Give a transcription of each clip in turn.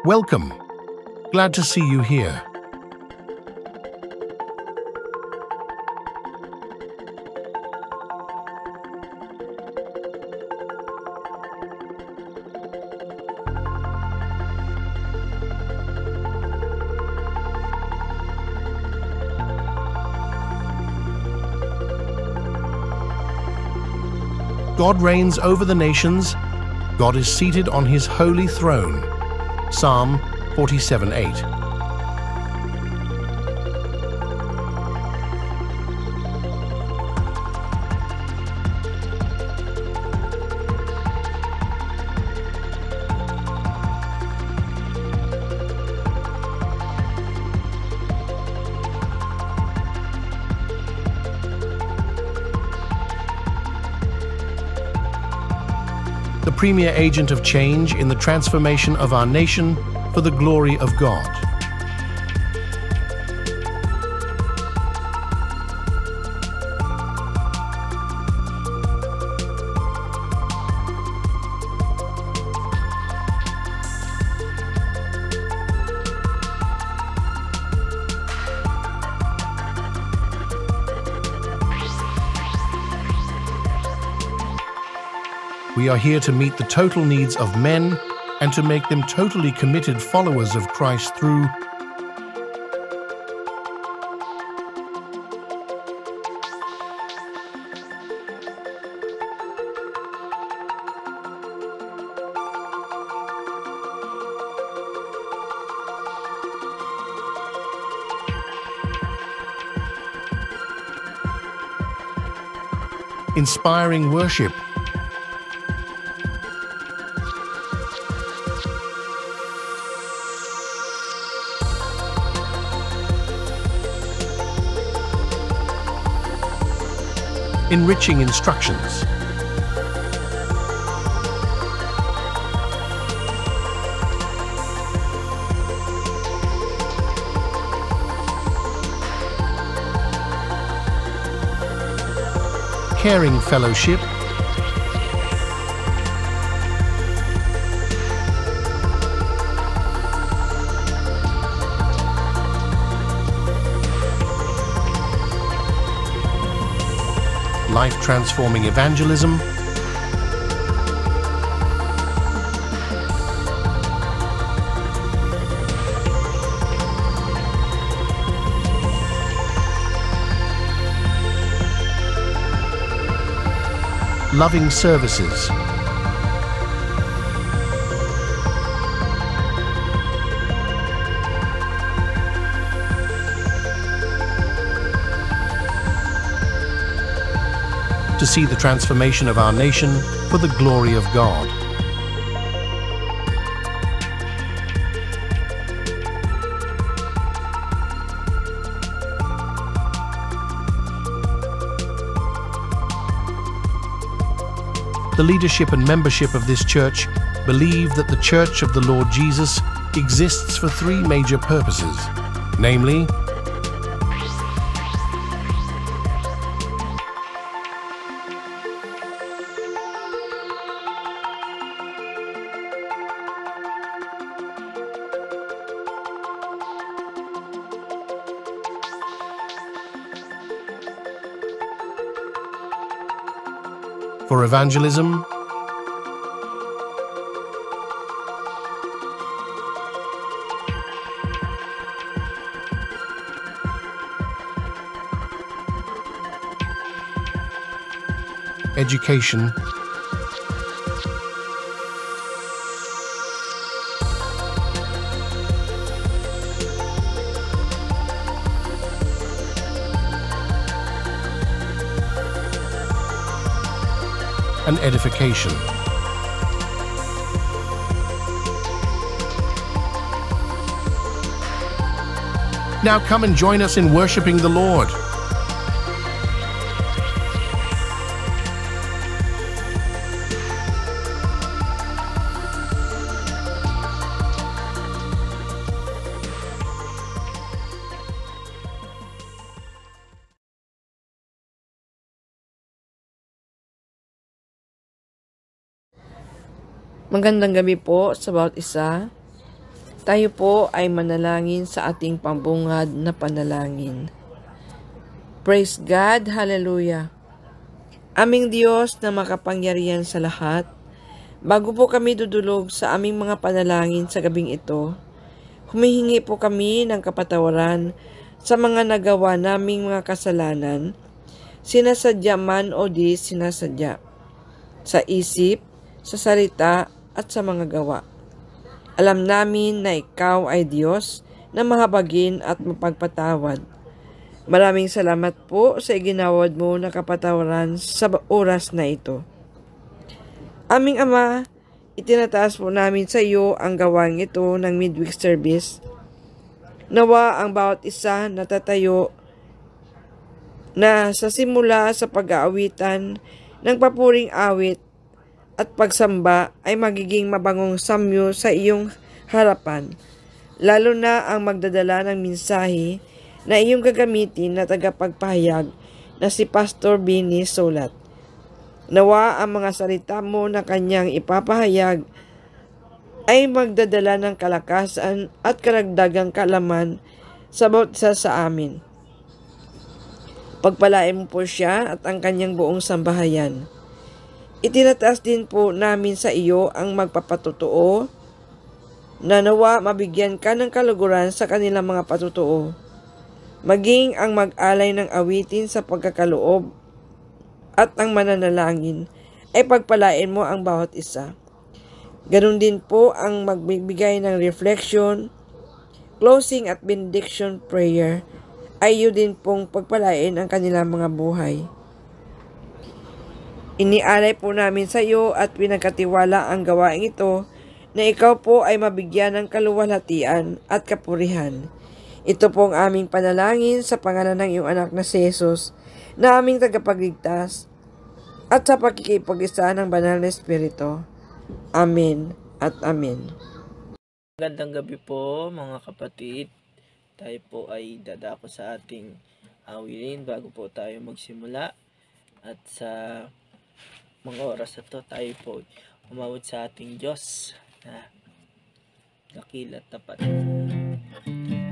Welcome. Glad to see you here. God reigns over the nations. God is seated on his holy throne. Psalm 47:8. The premier agent of change in the transformation of our nation for the glory of God. We are here to meet the total needs of men and to make them totally committed followers of Christ through inspiring worship, enriching instructions, caring fellowship, life-transforming evangelism, loving services, to see the transformation of our nation for the glory of God. The leadership and membership of this church believe that the Church of the Lord Jesus exists for three major purposes, namely, for evangelism, education, and edification. Now come and join us in worshiping the Lord. Magandang gabi po sa bawat isa. Tayo po ay manalangin sa ating pambungad na panalangin. Praise God, Hallelujah. Aming Diyos na makapangyarihan sa lahat, bago po kami dudulog sa aming mga panalangin sa gabing ito, humihingi po kami ng kapatawaran sa mga nagawa naming mga kasalanan, sinasadya man o di sinasadya, sa isip, sa salita at sa mga gawa. Alam namin na Ikaw ay Diyos na mahabagin at mapagpatawad. Maraming salamat po sa iginawad mo na kapatawaran sa oras na ito. Aming Ama, itinataas po namin sa iyo ang gawain ito ng midweek service. Nawa ang bawat isa na tatayo na sa simula sa pag-aawitan ng papuring awit at pagsamba ay magiging mabangong samyo sa iyong harapan, lalo na ang magdadala ng mensahe na iyong gagamitin na tagapagpahayag na si Pastor Benny Solat. Nawa ang mga salita mo na kanyang ipapahayag ay magdadala ng kalakasan at karagdagang kaalaman sa bawat isa sa amin. Pagpalain mo po siya at ang kanyang buong sambahayan. Itinataas din po namin sa iyo ang magpapatotoo na nawa mabigyan ka ng kaluguran sa kanilang mga patotoo. Maging ang mag-alay ng awitin sa pagkakaloob at ang mananalangin ay pagpalain mo ang bawat isa. Ganun din po ang magbibigay ng reflection, closing at benediction prayer ay yun din pong pagpalain ang kanilang mga buhay. Inialay po namin sa iyo at pinagkatiwala ang gawain ito na ikaw po ay mabigyan ng kaluwalhatian at kapurihan. Ito po ang aming panalangin sa pangalan ng iyong anak na si Jesus na aming tagapagligtas at sa pakikipag-isa ng banal na Espiritu. Amen at Amen. Magandang gabi po mga kapatid. Tayo po ay dadako sa ating awilin bago po tayo magsimula. At sa mga oras na to, tayo po umawad sa ating Diyos na dakila at tapat.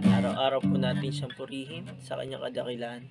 Araw-araw po natin siyang purihin sa kanyang kadakilaan.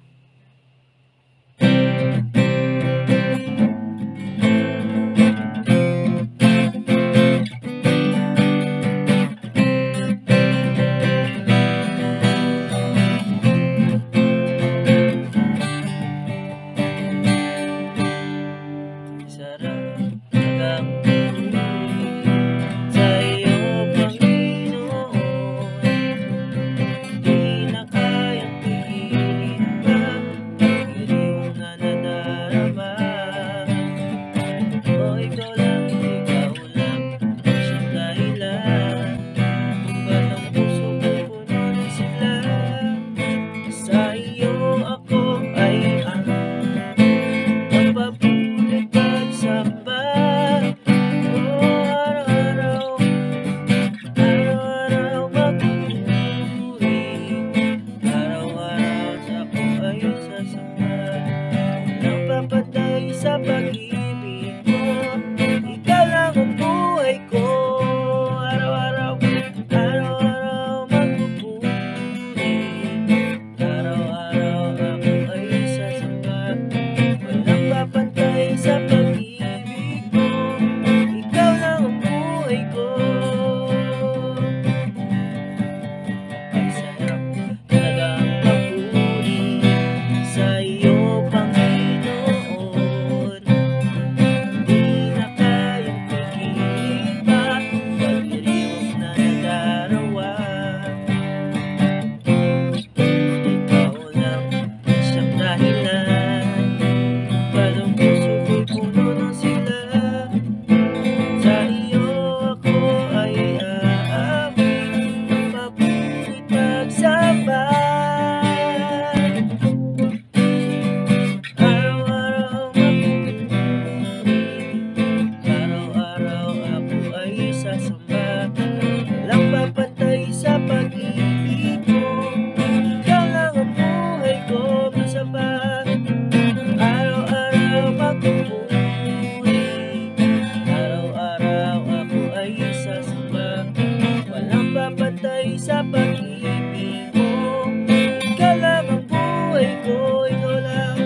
sa pag-ibig mo. Ikaw lang ang buhay ko, ikaw lang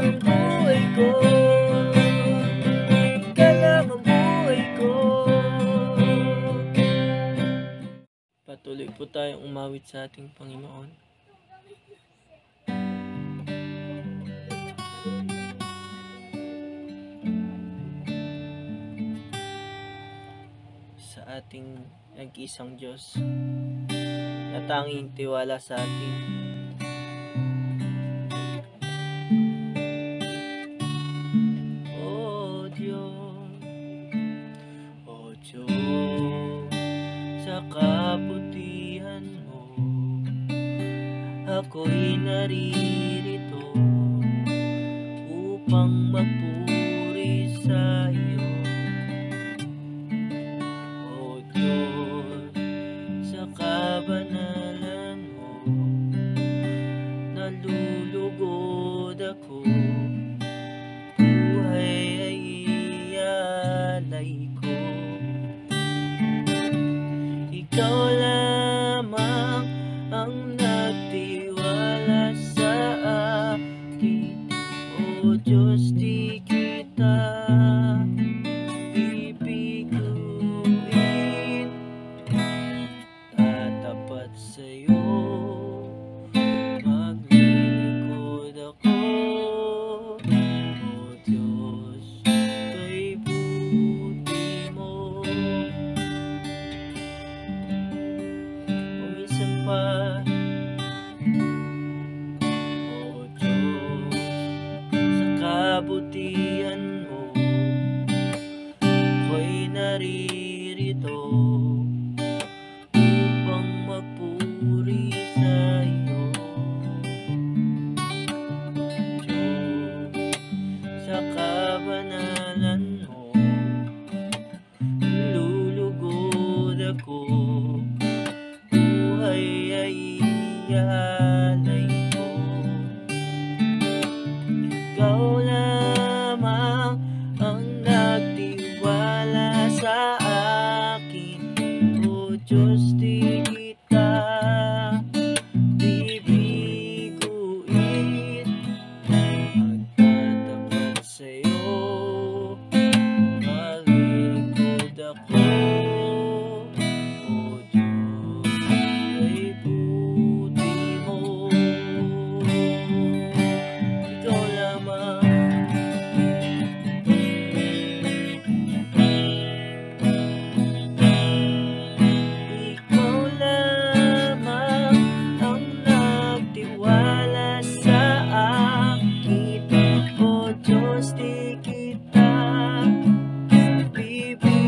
ang buhay ko, ikaw lang ang buhay ko. Patuloy po tayong umawit sa ating Panginoon. Sa ating nag-isang Diyos na tanging tiwala sa atin. O Diyos, sa kabutihan mo, ako'y naririto upang magpuri sa iyo. O Diyos, sa kabanalan mo, nalulugod ako, buhay ay ialay ko. Ikaw lamang ang nagtiwala sa akin, O Diyos, di kita bibiguin. Tatapat sa'yo, maglilingkod ako, O Diyos, kay buti mo. Minsan pa, O Diyos, sa kabutihan mo, ako'y naririto upang magpuri sa iyo. Diyos, sa kabanalan mo, lulugod ako, buhay ay ialay ko. Ikaw lamang ang nagtiwala sa akin, O Diyos, di kita bibiguin. Magtatapat sa'yo, maglilingkod ako, O Diyos, kay buti mo. Ikaw lamang, ikaw lamang ang nagtiwala sa akin, O Diyos, di kita bibiguin.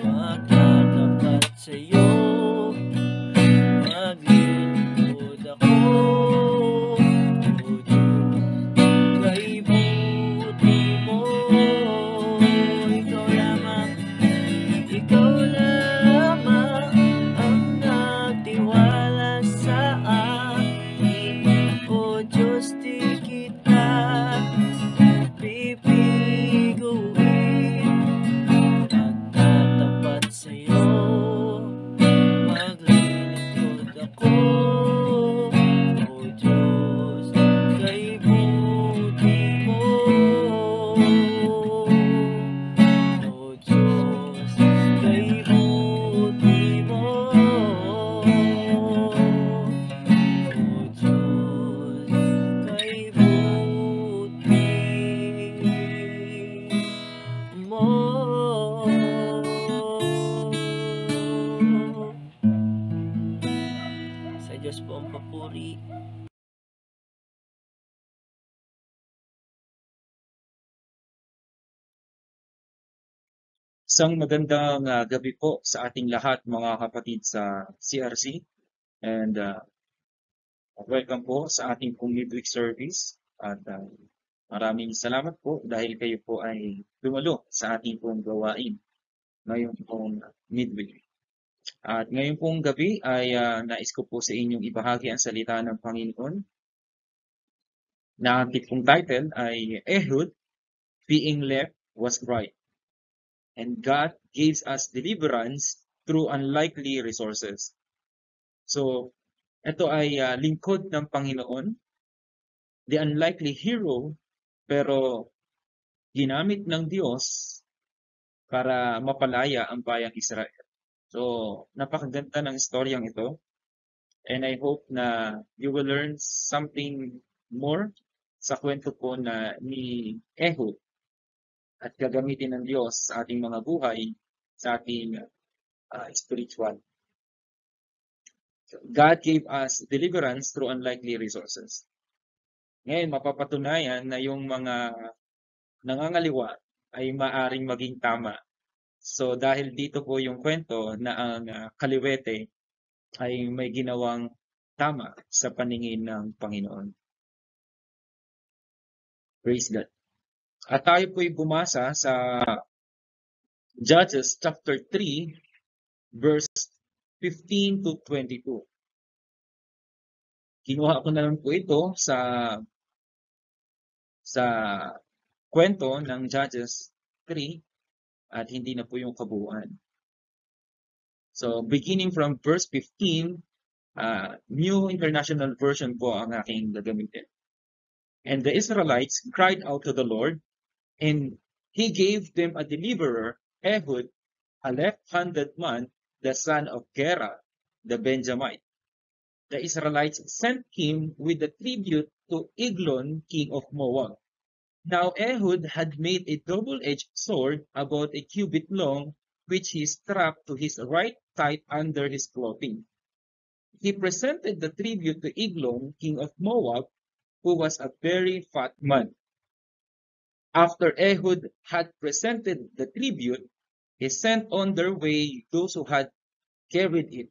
Magtatapat sa'yo, maglilingkod ako, O Diyos, kay buti mo. Ikaw lamang ang nagtiwala sa akin, O Diyos, di kita bibiguin. Magtatapat sa'yo, maglilingkod ako, O Diyos, kay buti mo. O Diyos, kay buti mo. O Diyos, kay buti mo. Sa Diyos po ang papuri. Isang magandang gabi po sa ating lahat, mga kapatid sa CRC, and welcome po sa ating pong midweek service, at maraming salamat po dahil kayo po ay dumalo sa ating pong gawain ngayong pong midweek. At ngayong pong gabi ay nais ko po sa inyong ibahagi ang salita ng Panginoon na ating pong title ay Ehud, Being Left Was Right. and God gives us deliverance through unlikely resources. So, ito ay lingkod ng Panginoon, the unlikely hero, pero ginamit ng Diyos para mapalaya ang bayang Israel. So, napakaganda ng istoryang ito. And I hope na you will learn something more sa kwento po na ni Ehud at gagamitin ng Diyos sa ating mga buhay, sa ating spiritual. God gave us deliverance through unlikely resources. Ngayon, mapapatunayan na yung mga nangangaliwa ay maaring maging tama. So, dahil dito po yung kwento na ang kaliwete ay may ginawang tama sa paningin ng Panginoon. Praise God. At tayo po'y bumasa sa Judges chapter 3, verse 15 to 22. Kinuha ko na lang po ito sa kwento ng Judges 3 at hindi na po yung kabuuan. So, beginning from verse 15, New International Version po ang aking gagamitin. And the Israelites cried out to the Lord, and He gave them a deliverer, Ehud, a left-handed man, the son of Gera, the Benjamite. The Israelites sent him with a tribute to Eglon, king of Moab. Now Ehud had made a double-edged sword about a cubit long, which he strapped to his right thigh under his clothing. He presented the tribute to Eglon, king of Moab, who was a very fat man. After Ehud had presented the tribute, he sent on their way those who had carried it.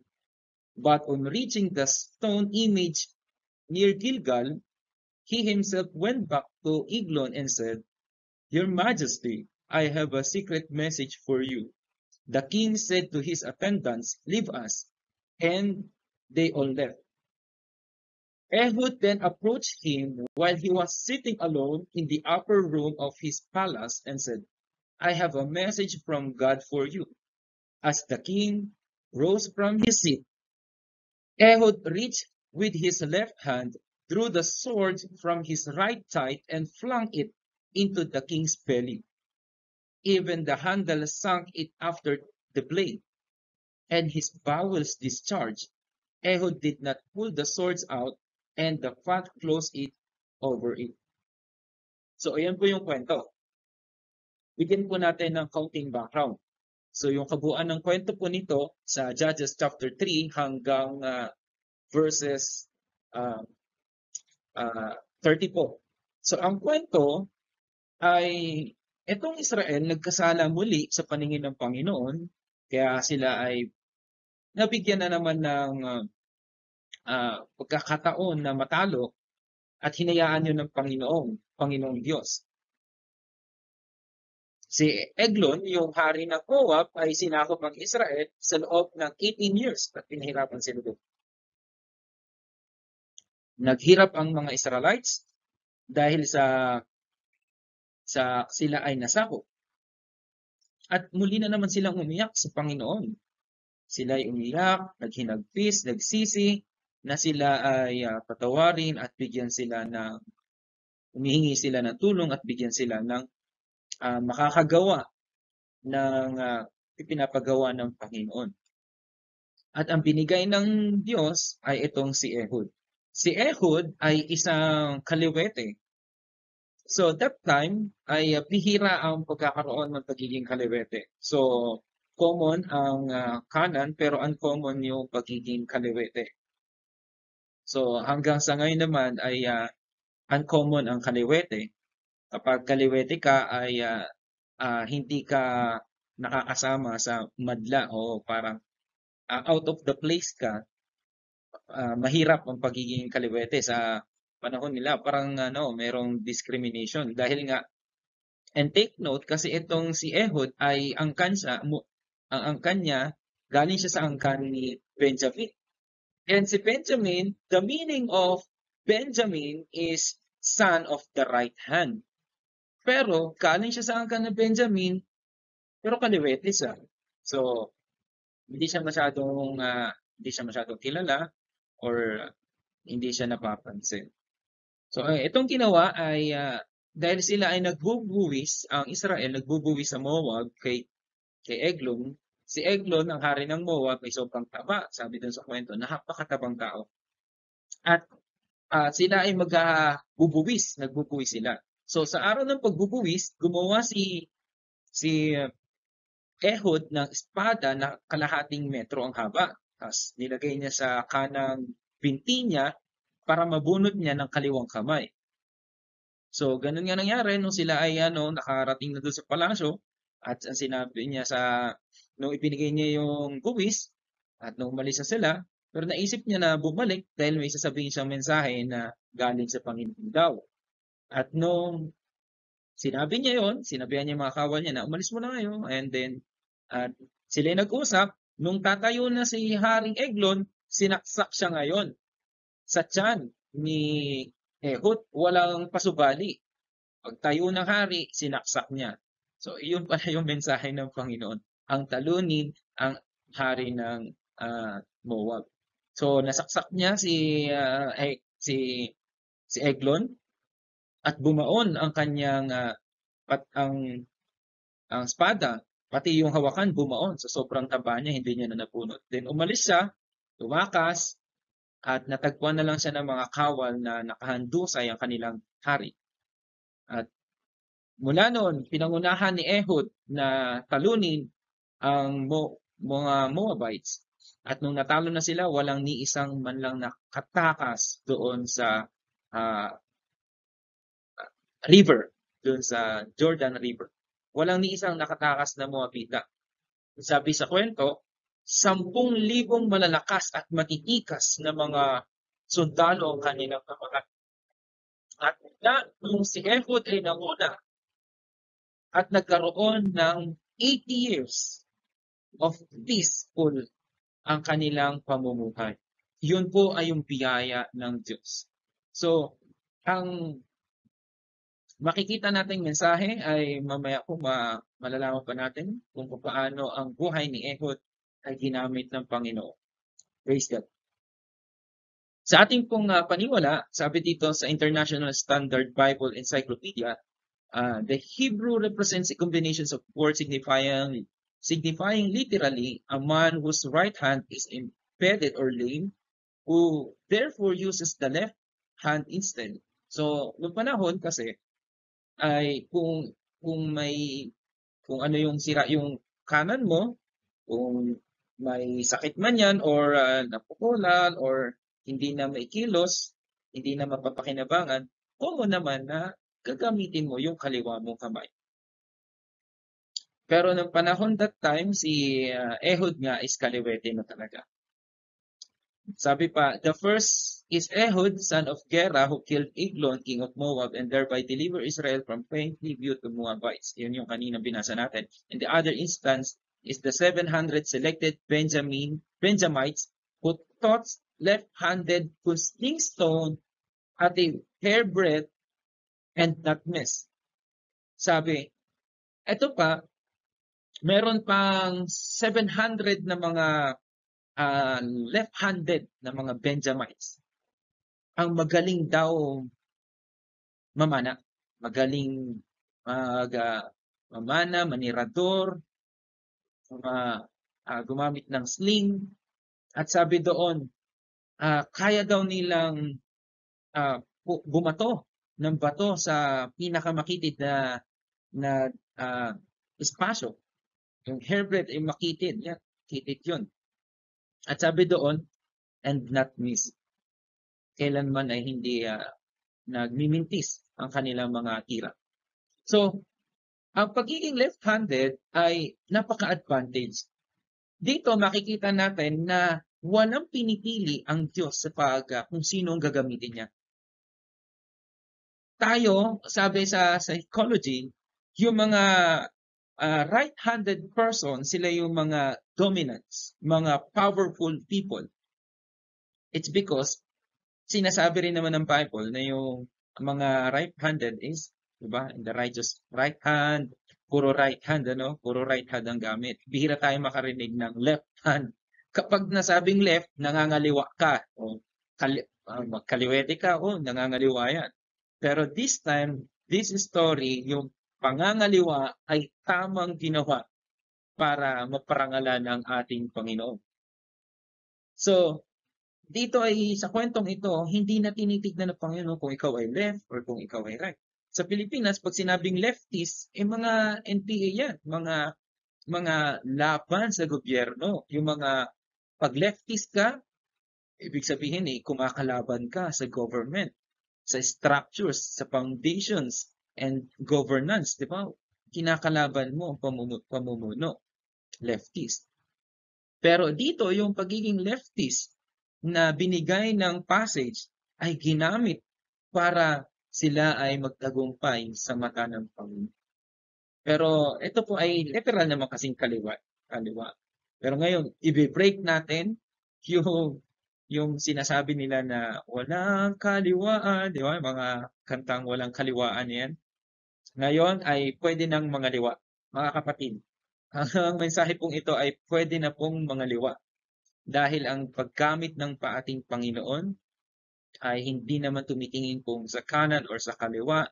But on reaching the stone image near Gilgal, he himself went back to Eglon and said, Your Majesty, I have a secret message for you. The king said to his attendants, Leave us. And they all left. Ehud then approached him while he was sitting alone in the upper room of his palace and said, I have a message from God for you. As the king rose from his seat, Ehud reached with his left hand, drew the sword from his right thigh, and flung it into the king's belly. Even the handle sunk it after the blade, and his bowels discharged. Ehud did not pull the swords out, and the fat closed it over it. So, ayan po yung kwento. Bigyan po natin ng kaunting background. So, yung kabuuan ng kwento po nito sa Judges chapter 3 hanggang verses 30 po. So, ang kwento ay itong Israel nagkasala muli sa paningin ng Panginoon, kaya sila ay nabigyan na naman ng pagkakataon na matalo at hinayaan yun ng Panginoong Diyos. Si Eglon, yung hari ng Moab, ay sinakop ng Israel sa loob ng 18 years at pinahirapan sila doon. Naghirap ang mga Israelites dahil sa sila ay nasakop. At muli na naman silang umiyak sa Panginoon. Sila ay umiyak, naghinagpis, nagsisi, na sila ay patawarin at bigyan sila ng, humihingi sila ng tulong at bigyan sila ng makakagawa ng ipinapagawa ng Panginoon. At ang binigay ng Diyos ay itong si Ehud. Si Ehud ay isang kaliwete. So that time ay bihira ang pagkakaroon ng pagiging kaliwete. So common ang kanan pero uncommon yung pagiging kaliwete. So hanggang sa ngayon naman ay uncommon ang kaliwete. Kapag kaliwete ka ay hindi ka nakakasama sa madla o parang out of the place ka, mahirap ang pagiging kaliwete sa panahon nila. Parang merong discrimination dahil nga, and take note kasi itong si Ehud ay ang angkan niya galing siya sa angkan ni Benjamin. And si Benjamin, the meaning of Benjamin is son of the right hand. Pero galing siya sa angkan ni Benjamin, pero kaliwete siya. So, hindi siya masyadong kilala or hindi siya napapansin. So, itong ginawa ay dahil sila ay nagbubuwis, ang Israel nagbubuwis sa Moab kay Eglon. Si Eglon, ang hari ng Moab, ay sobrang taba. Sabi dun sa kwento, napakatabang tao. At sila ay nagbubuwis sila. So, sa araw ng pagbubuwis, gumawa si Ehud ng espada na kalahating metro ang haba. Tapos nilagay niya sa kanang binti niya para mabunot niya ng kaliwang kamay. So, ganun nga nangyari nung sila ay nakarating na doon sa palasyo at ang sinabi niya nung ibinigay niya yung buwis at nung umalis na sila, pero naisip niya na bumalik dahil may sasabihin siyang mensahe na galing sa Panginoon daw. At nung sinabi niya yon, sinabihan niya mga kawal niya na umalis mo na ngayon, and then sila nag-usap, nung tatayo na si Haring Eglon, sinaksak siya ngayon sa tiyan ni Ehud, walang pasubali. Pagtayo ng hari, sinaksak niya. So, iyon pala yung mensahe ng Panginoon. Ang talunin ang hari ng Moab. So, nasaksak niya si Eglon at bumaon ang kanyang ang espada, pati yung hawakan bumaon. So, sobrang taba niya, hindi niya na napunot. Then, umalis siya, tumakas, at natagpuan na lang siya ng mga kawal na nakahandusay ang kanilang hari. At mula noon, pinangunahan ni Ehud na talunin ang mga Moabites. At nung natalo na sila, walang ni isang man lang nakatakas doon sa river, doon sa Jordan River. Walang ni isang nakatakas na Moabita. Sabi sa kwento, 10,000 malalakas at matitikas na mga sundalo ang kanilang kapatid. At nung si Ehud ay nanguna at nagkaroon ng 80 years of peaceful ang kanilang pamumuhay. Yun po ay yung biyaya ng Diyos. So, ang makikita nating mensahe ay mamaya po malalaman pa natin kung paano ang buhay ni Ehud ay ginamit ng Panginoon. Praise God. Sa ating pong paniwala, sabi dito sa International Standard Bible Encyclopedia, the Hebrew represents a combination of words signifying literally a man whose right hand is impeded or lame, who therefore uses the left hand instead. So, noong panahon kasi, ay kung ano yung sira yung kanan mo, kung may sakit man yan or napukulan or hindi na maikilos, hindi na mapapakinabangan, common naman na gagamitin mo yung kaliwa mong kamay. Pero ng panahon that time, si Ehud nga is kaliwete na talaga. Sabi pa, the first is Ehud, son of Gera, who killed Eglon, king of Moab, and thereby delivered Israel from paying tribute to Moabites. Yun yung kanina binasa natin. And the other instance is the 700 selected Benjamites who taught left-handed sling stone at a hairbreadth and not miss. Sabi, eto pa, meron pang 700 na mga left-handed na mga Benjamites. Ang magaling daw mamana. Magaling mamana, manirador, gumamit ng sling. At sabi doon, kaya daw nilang bumato ng bato sa pinakamakitid na espasyo. Yung hairbreadth ay makitid. Yan, kitid yun. At sabi doon, and not miss. Kailanman ay hindi nagmimintis ang kanilang mga tira. So, ang pagiging left-handed ay napaka-advantage. Dito makikita natin na walang pinipili ang Diyos sa kung sino ang gagamitin niya. Tayo, sabi sa psychology, yung mga right-handed person, sila yung mga dominants, mga powerful people. It's because sinasabi rin naman ng Bible na yung mga right-handed is Diba? In the righteous right hand, puro right hand, ano? Puro right hand ang gamit. Bihira tayo makarinig ng left hand. Kapag nasabing left, nangangaliwa ka. O kaliwete ka, o nangangaliwa yan. Pero this time, this story, yung pangangaliwa ay tamang ginawa para maparangalan ang ating Panginoon. So, dito ay sa kwentong ito, hindi na tinitignan ng Panginoon kung ikaw ay left or kung ikaw ay right. Sa Pilipinas, pag sinabing leftist, mga NPA yan, mga laban sa gobyerno. Yung mga pag leftist ka, ibig sabihin kumakalaban ka sa government, sa structures, sa foundations, and governance, di ba? Kinakalaban mo ang pamumuno, leftist. Pero dito, yung pagiging leftist na binigay ng passage ay ginamit para sila ay magtagumpay sa mata ng Panginoon. Pero ito po ay literal naman kasing kaliwa. Pero ngayon, i-break natin yung sinasabi nila na walang kaliwaan, di ba? Mga kantang walang kaliwaan yan. Ngayon ay pwede ng mga liwa. Mga kapatid, ang mensahe pong ito ay pwede na pong mga liwa. Dahil ang paggamit ng paating Panginoon ay hindi naman tumitingin kung sa kanan or sa kaliwa.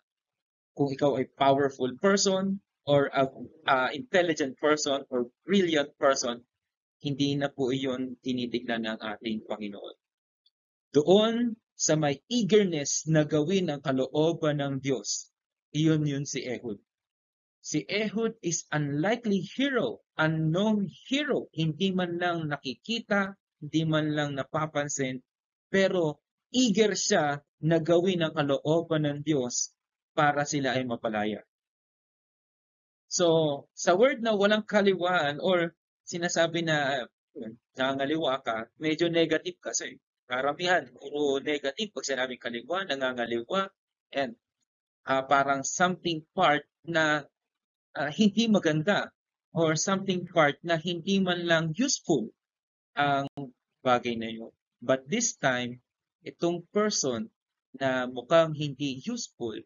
Kung ikaw ay powerful person or intelligent person or brilliant person, hindi na po iyon tinitignan ng ating Panginoon. Doon sa may eagerness na gawin ang kalooban ng Diyos, iyon si Ehud. Si Ehud is unlikely hero, unknown hero. Hindi man lang nakikita, hindi man lang napapansin, pero eager siya na gawin ang kalooban ng Diyos para sila ay mapalaya. So, sa word na walang kaliwaan or sinasabi na nangangaliwa ka, medyo negative kasi. Karamihan, puro negative pag sinabing kaliwa, nangangaliwa, and parang something part na hindi maganda or something part na hindi man lang useful ang bagay na yun. But this time, itong person na mukhang hindi useful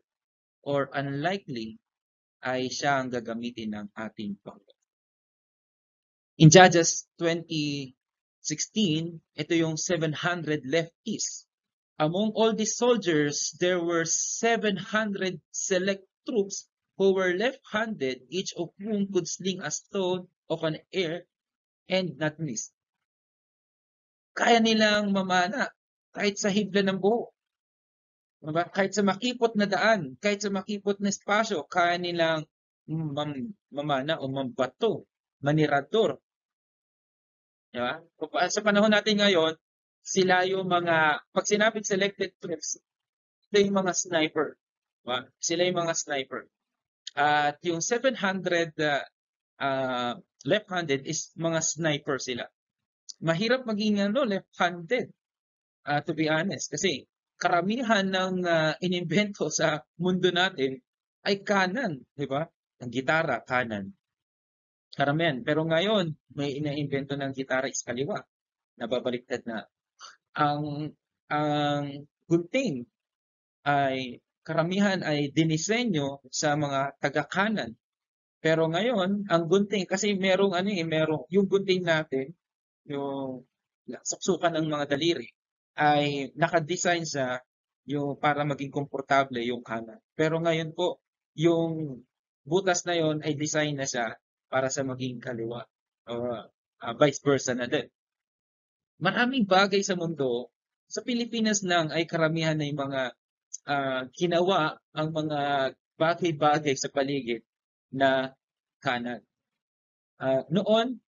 or unlikely ay siya ang gagamitin ng ating Panginoon. In Judges 20:16, ito yung 700 lefties. Among all these soldiers, there were 700 select troops who were left-handed, each of whom could sling a stone of an air and not miss. Kaya nilang mamana kahit sa hibla ng buho. Kahit sa makipot na daan, kahit sa makipot na espasyo, kaya nilang mamana o mambato, manirador. Diba? Sa panahon natin ngayon, sila yung mga, pag sinabing selected troops, ito yung mga sniper. Diba? Sila yung mga sniper. At yung 700 left-handed is mga sniper sila. Mahirap maging left-handed, to be honest. Kasi karamihan ng inimbento sa mundo natin ay kanan, di ba? Ang gitara, kanan. Karamihan. Pero ngayon, may ina-invento ng gitara is kaliwa. Nababaliktad na. Ang gunting ay karamihan ay dinisenyo sa mga taga-kanan. Pero ngayon, ang gunting, kasi merong yung gunting natin, yung suksukan ng mga daliri, ay nakadesign sa yung para maging komportable yung kanan. Pero ngayon po, yung butas na yon ay design na siya para sa maging kaliwa. O vice versa na din. Maraming bagay sa mundo, sa Pilipinas lang ay karamihan na yung mga ginawa ang mga bagay-bagay sa paligid na kanan. Noon,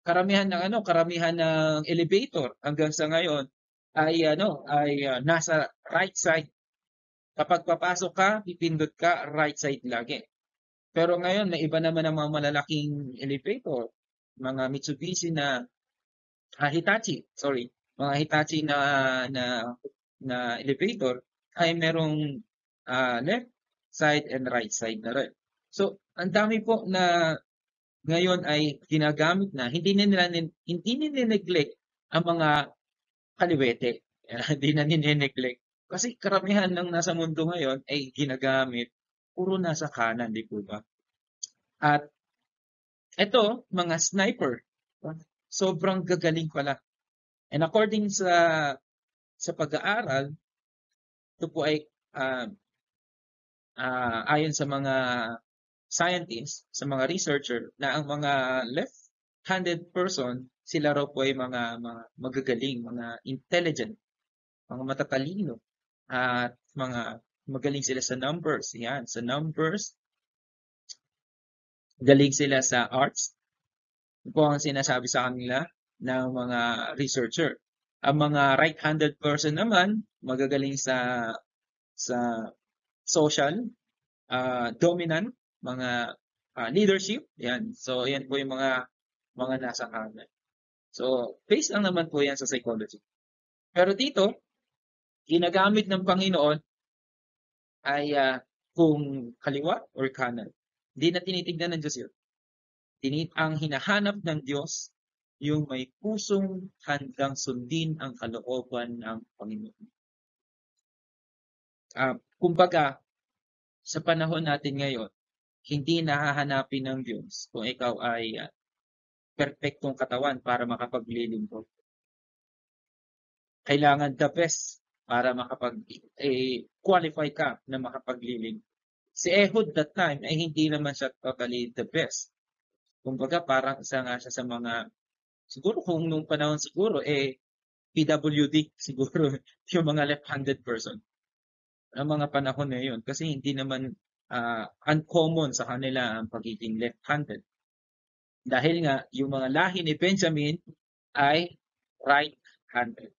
karamihan ng elevator hanggang sa ngayon ay nasa right side. Kapag papasok ka, pipindot ka right side lagi. Pero ngayon may iba naman ang mga malalaking elevator, mga Mitsubishi na mga Hitachi na elevator ay merong left side and right side na rin. So, ang dami po na ngayon ay ginagamit na, hindi nineglect ang mga kaliwete. Hindi na nineglect Kasi karamihan ng nasa mundo ngayon ay ginagamit, puro nasa kanan, di po ba? At ito, mga sniper, sobrang gagaling pala. And according sa pag-aaral, ito po ay ayon sa mga scientists, sa mga researcher, na ang mga left-handed person, sila raw po ay mga magagaling, mga intelligent, mga matatalino, at mga magaling sila sa numbers. Yan, sa numbers, galing sila sa arts. Ito po ang sinasabi sa kanila ng mga researcher. Ang mga right-handed person naman, magagaling sa social, dominant, mga leadership. Yan. So, yan po yung mga nasa kanan. So, based lang naman po yan sa psychology. Pero dito, ginagamit ng Panginoon ay kung kaliwa or kanan. Hindi na tinitignan ng Diyos yun. Ang hinahanap ng Diyos, yung may pusong handang sundin ang kalooban ng Panginoon. Kumbaga, sa panahon natin ngayon, hindi nahahanapin ng Diyos kung ikaw ay perpektong katawan para makapaglilingkod. Kailangan the best para qualify ka na makapaglilingkod. Si Ehud that time ay hindi naman siya totally the best. Kumbaga parang isa nga siya sa mga, siguro kung nung panahon siguro, PWD siguro yung mga left-handed person. Ang mga panahon na yun. Kasi hindi naman uncommon sa kanila ang pagiging left-handed. Dahil nga, yung mga lahi ni Benjamin ay right-handed.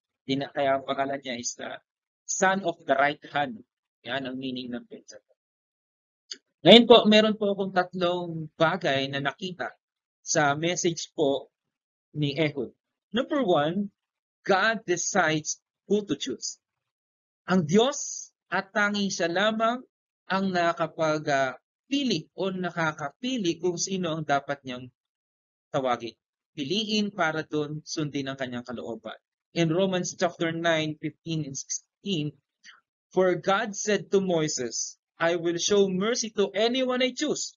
Kaya ang pangalan niya is the son of the right hand. Yan ang meaning ng Benjamin. Ngayon po, meron po akong tatlong bagay na nakita sa message po ni Ehud. Number one, God decides who to choose. Ang Diyos at tanging siya lamang ang nakakapagpili o nakakapili kung sino ang dapat niyang tawagin. Piliin para doon sundin ang kanyang kalooban. In Romans chapter 9, 15 and 16, for God said to Moses, I will show mercy to anyone I choose,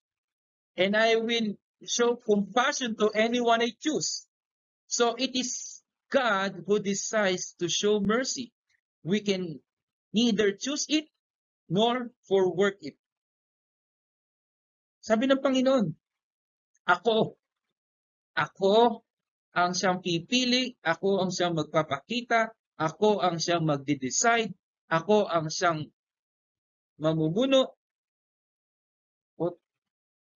and I will show compassion to anyone I choose. So it is God who decides to show mercy. We can neither choose it nor forward it. Sabi ng Panginoon, ako ang siyang pipili, ako ang siyang magpapakita, ako ang siyang magde-decide, ako ang siyang mamumuno o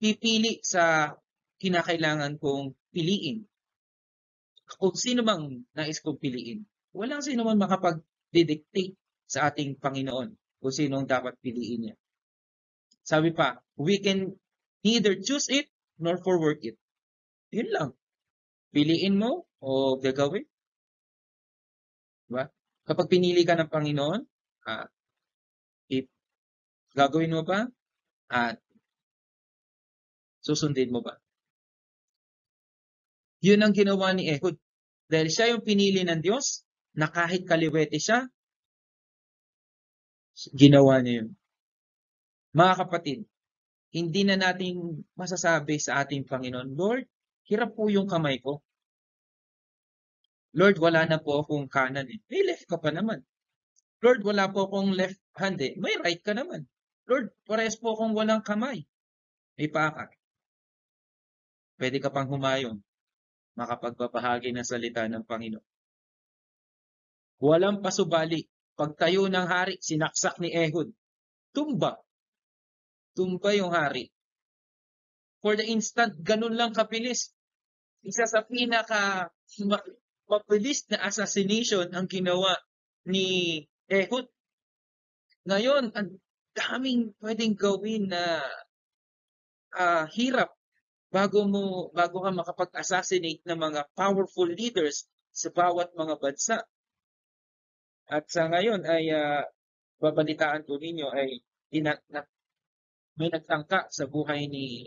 pipili sa kinakailangan kong piliin. Kung sino mang nais kong piliin, walang sino man makapag-dictate sa ating Panginoon kung sino ang dapat piliin niya. Sabi pa, we can neither choose it nor forward it. Yun lang. Piliin mo o gagawin. Diba? Kapag pinili ka ng Panginoon, gagawin mo ba? At susundin mo ba? Yun ang ginawa ni Ehud. Dahil siya yung pinili ng Diyos, na kahit kaliwete siya, ginawa niya yun. Mga kapatid, hindi na natin masasabi sa ating Panginoon, Lord, hirap po yung kamay ko. Lord, wala na po akong kanan eh. May left ka pa naman. Lord, wala po akong left hand eh. May right ka naman. Lord, parehas po akong walang kamay. May paa ka. Pwede ka pang humayong makapagbabahagi ng salita ng Panginoon. Walang pasubali. Pagtayo ng hari, sinaksak ni Ehud. Tumba. Tumba yung hari. For the instant, ganun lang kapilis. Isa sa pinaka mabilis na assassination ang ginawa ni Ehud. Ngayon, ang daming pwedeng gawin na hirap bago ka makapag-assassinate ng mga powerful leaders sa bawat mga bansa. At sa ngayon ay babalitaan po ninyo ay may nagtangka sa buhay ni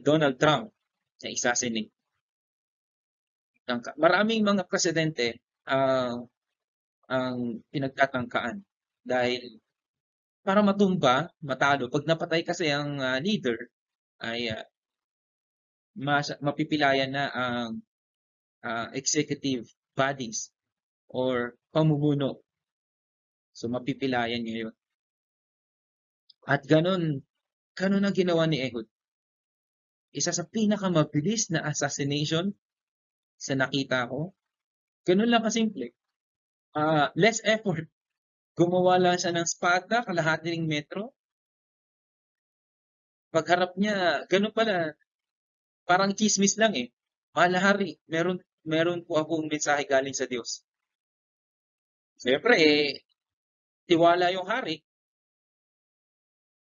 Donald Trump na assassinate. Maraming mga presidente ang pinagtatangkaan. Dahil para matumba, matalo, pag napatay kasi ang leader, ay mapipilayan na ang executive bodies or pamumuno. So mapipilayan niyo yun. At ganun ang ginawa ni Ehud. Isa sa pinakamabilis na assassination sa nakita ko. Ganun lang kasimple. Less effort. Gumawa lang siya ng espada, kalahating metro. Pagharap niya, ganun pala, parang chismis lang eh. Mahal na hari, meron po akong mensahe galing sa Diyos. Siyempre tiwala yung hari.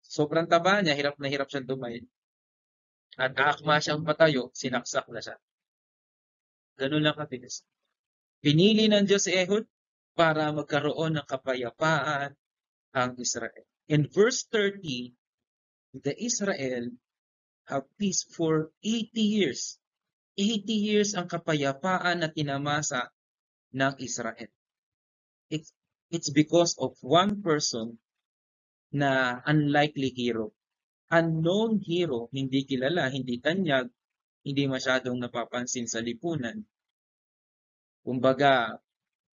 Sobrang taba niya, hirap na hirap siyang tumayo. At aakma siyang patayo, sinaksak na siya. Ganun lang katigas. Pinili ng Diyos si Ehud para magkaroon ng kapayapaan ang Israel. In verse 30, the Israel have peace for 80 years. 80 years ang kapayapaan na tinamasa ng Israel. It's because of one person na unlikely hero. Unknown hero, hindi kilala, hindi tanyag, hindi masyadong napapansin sa lipunan. Kumbaga,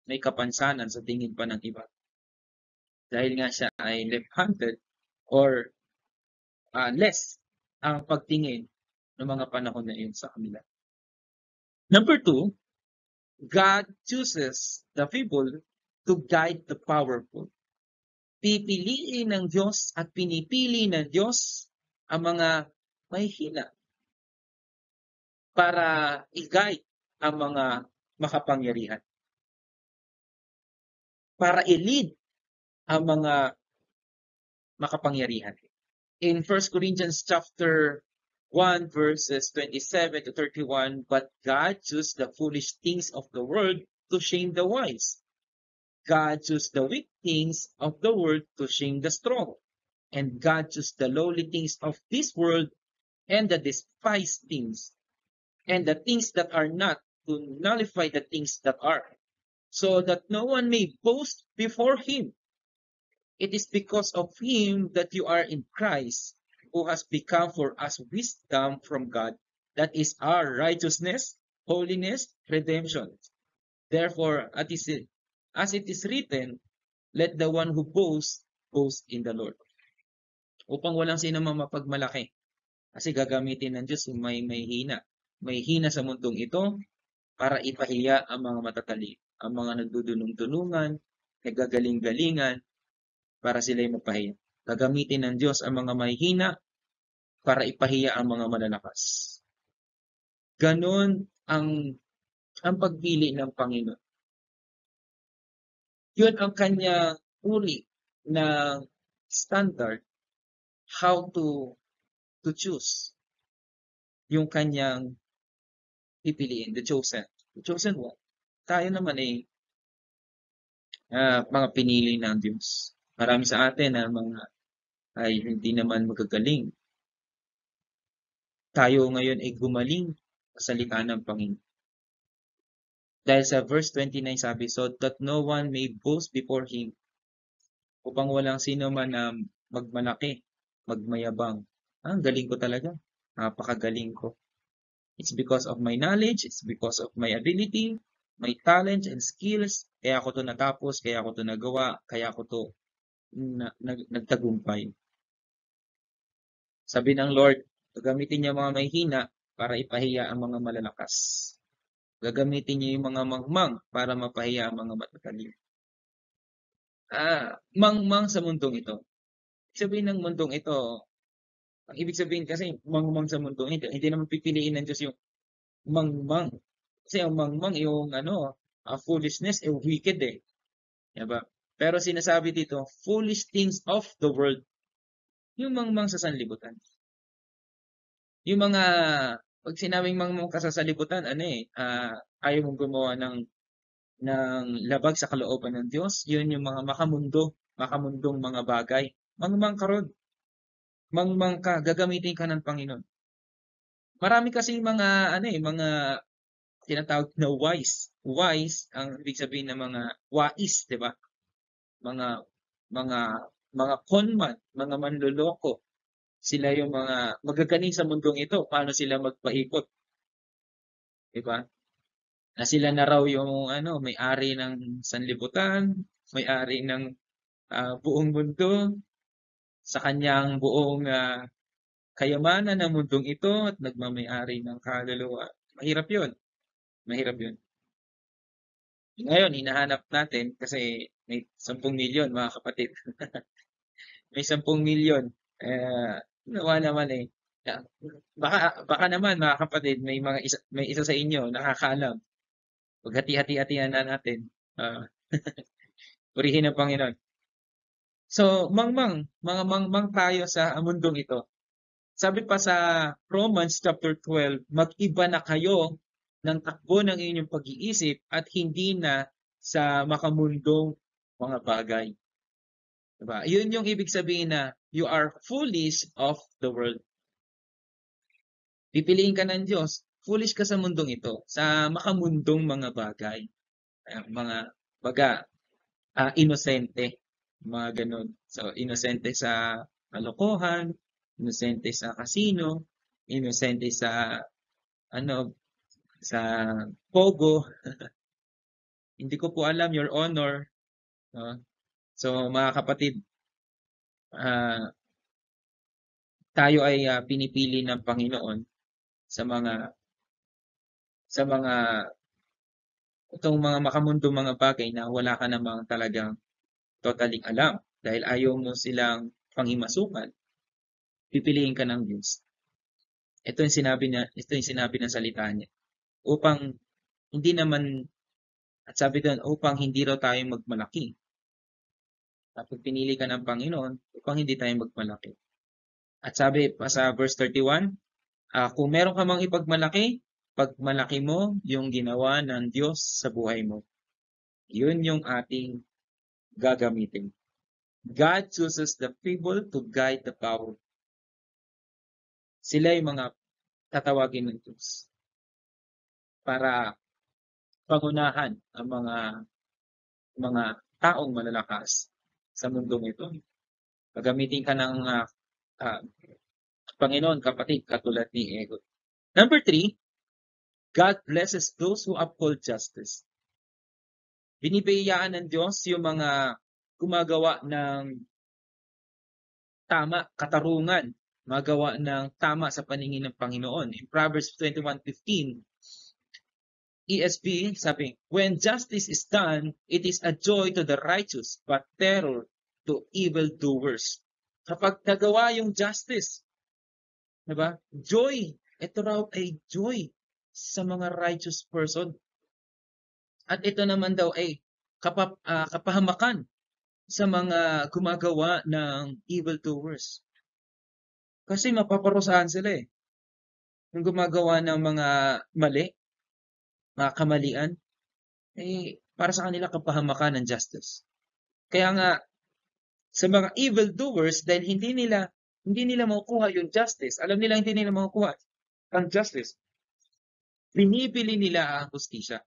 may kapansanan sa tingin pa ng iba. Dahil nga siya ay left-handed or less ang pagtingin ng mga panahon na iyon sa kanila. Number 2, God chooses the feeble to guide the powerful. Pipiliin ng Diyos at pinipili ng Diyos ang mga mahihina para i-guide ang mga makapangyarihan. Para i-lead ang mga makapangyarihan. In 1 Corinthians chapter 1 verses 27 to 31, but God chose the foolish things of the world to shame the wise. God chose the weak things of the world to shame the strong. And God chose the lowly things of this world and the despised things and the things that are not to nullify the things that are, so that no one may boast before him. It is because of him that you are in Christ, who has become for us wisdom from God, that is our righteousness, holiness, redemption. Therefore, as it is written, let the one who boasts, boast in the Lord. Upang walang sino mapagmalaki. Kasi gagamitin ng Diyos yung may hina. May hina sa mundong ito para ipahiya ang mga matatali. Ang mga nagdudulong-tulungan, nagagaling-galingan, para sila'y mapahiya. Gagamitin ng Diyos ang mga mahihina para ipahiya ang mga malalakas. Ganon ang pagpili ng Panginoon. Yun ang kanya uri na standard how to choose yung kanyang pipiliin, the chosen. The chosen one. Tayo naman ay mga pinili ng Diyos. Marami sa atin na mga ay hindi naman magagaling. Tayo ngayon ay gumaling sa salita ng Panginoon. Dahil sa verse 29 sabi, so that no one may boast before him, upang walang sino man na magmalaki, magmayabang. Ang galing ko talaga. Napakagaling ko. It's because of my knowledge, it's because of my ability, my talent and skills. Kaya ako to natapos, kaya ako to nagawa, kaya ako to nagtagumpay. Sabi ng Lord, gagamitin niya mga mahihina para ipahiya ang mga malalakas. Gagamitin niya yung mga mangmang para mapahiya ang mga matatalim. Mangmang sa mundong ito. Ibig sabihin ng mundong ito, ang ibig sabihin kasi mangmang sa mundong ito, hindi naman pipiliin ng Diyos yung mangmang. Kasi ang mangmang yung foolishness, wicked eh. Diba? Pero sinasabi dito, foolish things of the world. Yung mangmang sa sanlibutan. Yung mga, pag sinabing mangmang ka sa sanlibutan, ayaw mong gumawa ng labag sa kalooban ng Diyos, yun yung mga makamundong mga bagay. Mangmang ka ron. Mangmang ka, gagamitin ka ng Panginoon. Marami kasi mga tinatawag na wise. Wise, ang ibig sabihin ng mga wais, di ba? Mga mga mga conman, mga manloloko. Sila yung mga magagaling sa mundong ito. Paano sila magpaikot, di ba? Na sila na raw yung may-ari ng sanlibutan, may-ari ng buong mundo, sa kanyang buong kayamanan ng mundong ito at nagmamay-ari ng kaluluwa. Mahirap yun. Mahirap yun. Ngayon, hinahanap natin kasi may 10 milyon mga kapatid. May 10 milyon. Nawa naman eh. Baka naman mga kapatid, may isa sa inyo nakakaalam. Paghati-hati-hatian na natin. Purihin ang Panginoon. So, mga mangmang tayo sa mundong ito. Sabi pa sa Romans chapter 12, mag-iba na kayo ng takbo ng inyong pag-iisip at hindi na sa makamundong mga bagay. Diba? Yun yung ibig sabihin na you are foolish of the world. Pipiliin ka ng Diyos, foolish ka sa mundong ito, sa makamundong mga bagay. Inosente. Mga ganun. So, inosente sa kalokohan, inosente sa casino, inosente sa pogo. Hindi ko po alam, Your Honor. So, mga kapatid, tayo ay pinipili ng Panginoon sa mga itong mga makamundong mga bagay na wala ka namang talagang totally alam dahil ayaw mo silang panghimasukan. Pipiliin ka ng Diyos. Ito yung sinabi ng salita niya. Upang hindi naman, at sabi doon, upang hindi raw tayo magmalaki. Kapag pinili ka ng Panginoon, upang hindi tayo magmalaki. At sabi pa sa verse 31, kung meron ka mang ipagmalaki, pagmalaki mo yung ginawa ng Diyos sa buhay mo. Yun yung ating gagamitin. God chooses the feeble to guide the powerful. Sila yung mga tatawagin ng Diyos para pangunahan ang mga taong malalakas sa mundong ito. Pagamitin ka ng Panginoon, kapatid, katulad ni Ehud. Number 3, God blesses those who uphold justice. Binibiyayaan ng Diyos yung mga gumagawa ng tama, katarungan, magawa ng tama sa paningin ng Panginoon. In Proverbs 21:15, ESV sabi, when justice is done, it is a joy to the righteous, but terror to evildoers. Kapag nagawa yung justice, diba? Joy. Ito raw ay joy sa mga righteous person. At ito naman daw ay kapahamakan sa mga gumagawa ng evildoers. Kasi mapaparusahan sila eh. Yung gumagawa ng mga mali, mga kamalian, para sa kanila kapahamakan ng justice. Kaya nga, sa mga evildoers, dahil hindi nila makukuha yung justice, alam nila hindi nila makukuha ang justice, pinipili nila ang hustisya.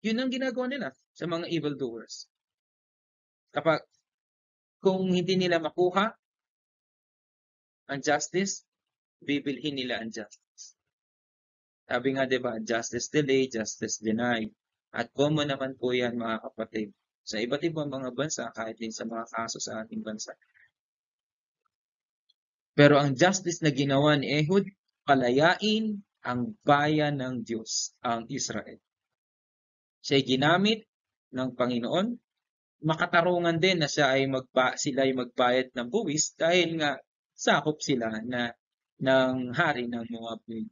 Yun ang ginagawa nila sa mga evildoers. Kung hindi nila makuha ang justice, bibilhin nila ang justice. Sabi nga, diba, justice delayed, justice denied. At common naman po yan, mga kapatid, sa iba't ibang mga bansa, kahit din sa mga kaso sa ating bansa. Pero ang justice na ginawa ni Ehud, palayain ang bayan ng Diyos, ang Israel. Siya ay ginamit ng Panginoon. Makatarungan din na sila ay magbayad ng buwis dahil nga sakop sila ng hari ng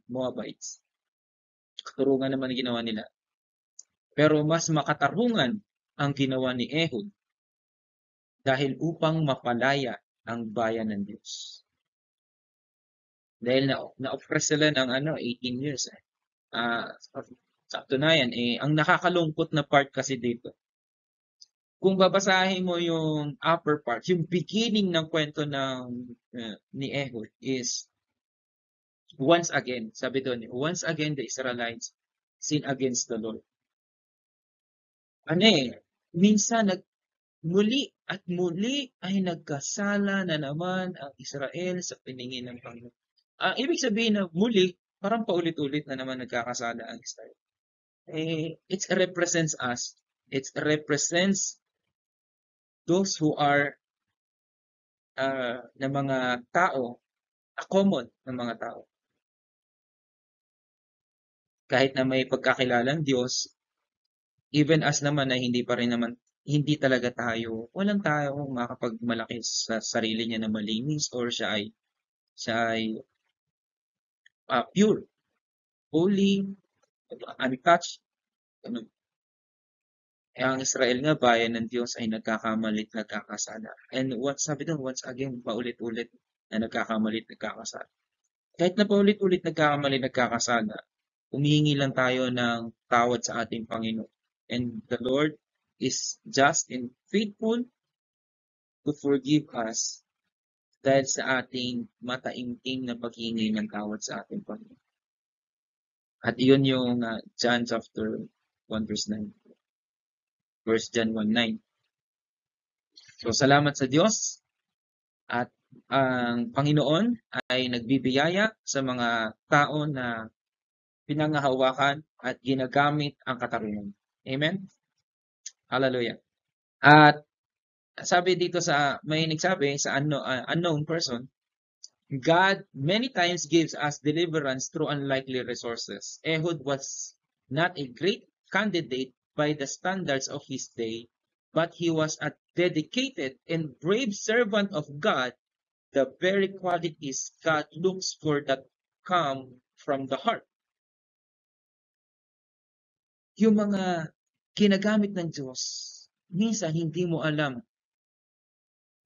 Moabites. Katarungan naman ang ginawa nila. Pero mas makatarungan ang ginawa ni Ehud dahil upang mapalaya ang bayan ng Diyos. Dahil na-oppress sila ng 18 years. Sa katunayan, ang nakakalungkot na part kasi dito, kung babasahin mo yung upper part, yung beginning ng kwento ni Ehud is, once again, sabi doon, once again the Israelites sin against the Lord. Minsan muli at muli ay nagkasala na naman ang Israel sa paningin ng Panginoon. Ibig sabihin na muli, parang paulit-ulit na naman nagkakasala ang Israel. It represents us. It represents those who are na mga tao, common na mga tao. Kahit na may pagkakilalang Diyos, even us naman na hindi talaga tayo, walang tayo makapagmalaki sa sarili niya na malinis or siya ay pure, holy, untouched. Ganun. Ang Israel nga, bayan ng Diyos, ay nagkakamali at nagkakasala. And sabi doon, once again, paulit-ulit na nagkakamali at nagkakasala. Kahit na paulit-ulit nagkakamali at nagkakasala, humihingi lang tayo ng tawad sa ating Panginoon. And the Lord is just and faithful to forgive us dahil sa ating mataimtim na paghingi ng tawad sa ating Panginoon. At iyon yung John chapter 1 verse 9. Verse John 1:9. So salamat sa Diyos at ang Panginoon ay nagbibiyaya sa mga tao na pinangahawakan at ginagamit ang katarungan. Amen? Hallelujah. At sabi dito may nagsabi sa unknown person, God many times gives us deliverance through unlikely resources. Ehud was not a great candidate by the standards of his day, but he was a dedicated and brave servant of God, the very qualities God looks for that come from the heart. Yung mga ginagamit ng Diyos, minsan hindi mo alam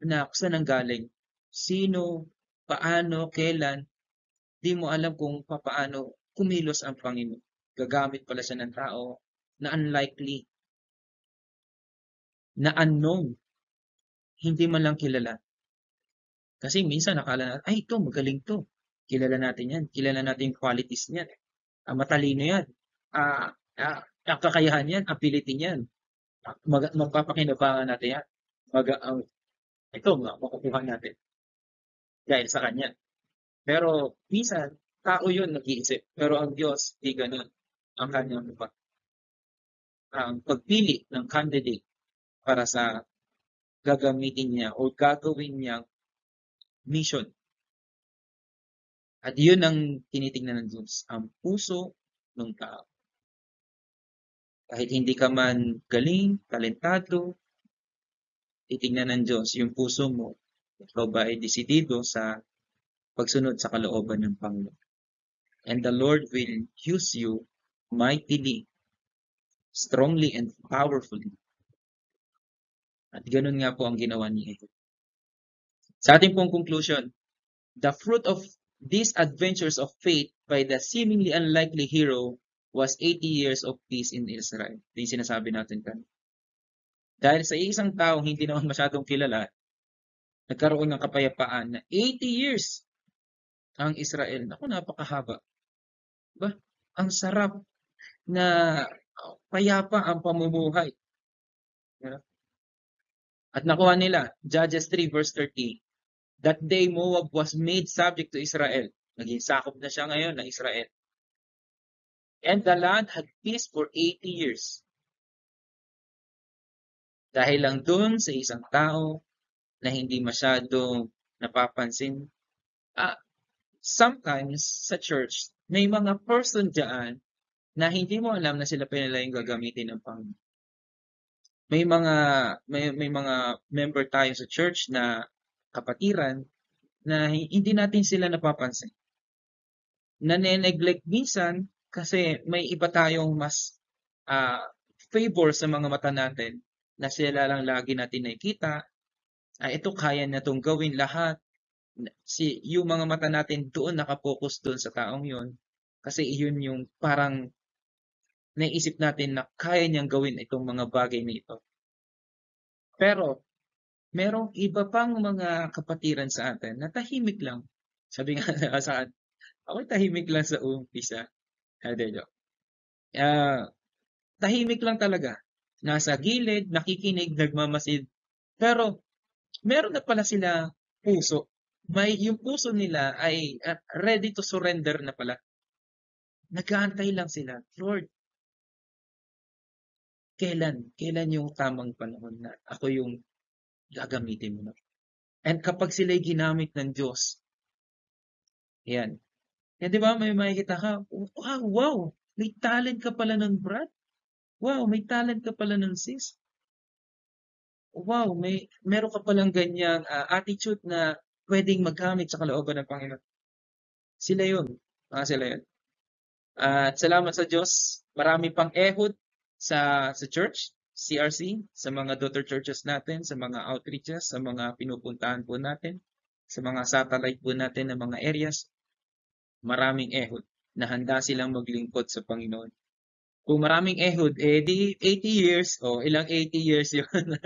na saan ang galing. Sino, paano, kailan, hindi mo alam kung paano kumilos ang Panginoon. Gagamit pala siya ng tao na unlikely, na unknown, hindi man lang kilala. Kasi minsan nakala natin, ay ito, magaling to. Kilala natin yan. Kilala natin yung qualities niyan. Matalino yan. Ang kakayahan yan, ability niyan. Magpapakinabangan natin yan. Ito, makukuha natin. Dahil sa kanya. Pero minsan, tao yun nag-iisip. Pero ang Diyos, di ganun. Ang kanyang ang pagpili ng candidate para sa gagamitin niya o gagawin niyang mission. At yun ang tinitingnan ng Diyos, ang puso ng tao. Kahit hindi ka man galing, talentado, titingnan ng Diyos yung puso mo. Ikaw ba ay desidido sa pagsunod sa kalooban ng Panginoon? And the Lord will use you mightily, strongly, and powerfully. At ganun nga po ang ginawa ni Ehud. Sa ating pong conclusion, the fruit of these adventures of faith by the seemingly unlikely hero was 80 years of peace in Israel. Ito yung sinasabi natin kanina. Dahil sa isang taong hindi naman masyadong kilala, nagkaroon ng kapayapaan na 80 years ang Israel. Naku, napakahaba. Diba? Ang sarap na payapa ang pamumuhay. Diba? At nakuha nila, Judges 3 verse 30, that day Moab was made subject to Israel. Naging sakop na siya ngayon ng Israel. And the land had peace for 80 years. Dahil lang dun sa isang tao na hindi masyadong napapansin. Sometimes sa church, may mga person dyan na hindi mo alam na sila pala yung gagamitin ng Panginoon. May mga member tayo sa church na kapatiran na hindi natin sila napapansin. Nane-neglect minsan kasi may iba tayong mas favor sa mga mata natin na sila lang lagi natin nakikita. Ito kaya na itong gawin lahat. Yung mga mata natin doon nakapokus doon sa taong yun. Kasi yun yung parang naisip natin na kaya niyang gawin itong mga bagay na ito. Pero, merong iba pang mga kapatiran sa atin na tahimik lang. Sabi nga sa akin, ako tahimik lang sa umpisa. tahimik lang talaga. Nasa gilid, nakikinig, nagmamasid. Pero meron na pala sila puso. Yung puso nila ay ready to surrender na pala. Nag-aantay lang sila. Lord, kailan yung tamang panahon na ako yung gagamitin mo na? And kapag sila'y ginamit ng Diyos, yan. Yan, di ba? May makikita ka, wow, may talent ka pala ng Brad. Wow, may talent ka pala ng sis. Wow, meron ka palang ganyang attitude na pwedeng magamit sa kalooban ng Panginoon. Sila yun. Sila yun. At salamat sa Diyos, marami pang ehud sa church, CRC, sa mga daughter churches natin, sa mga outreaches, sa mga pinupuntahan po natin, sa mga satellite po natin ng mga areas. Maraming ehud na handa silang maglingkod sa Panginoon. Kung maraming ehud, di 80 years, ilang 80 years yun.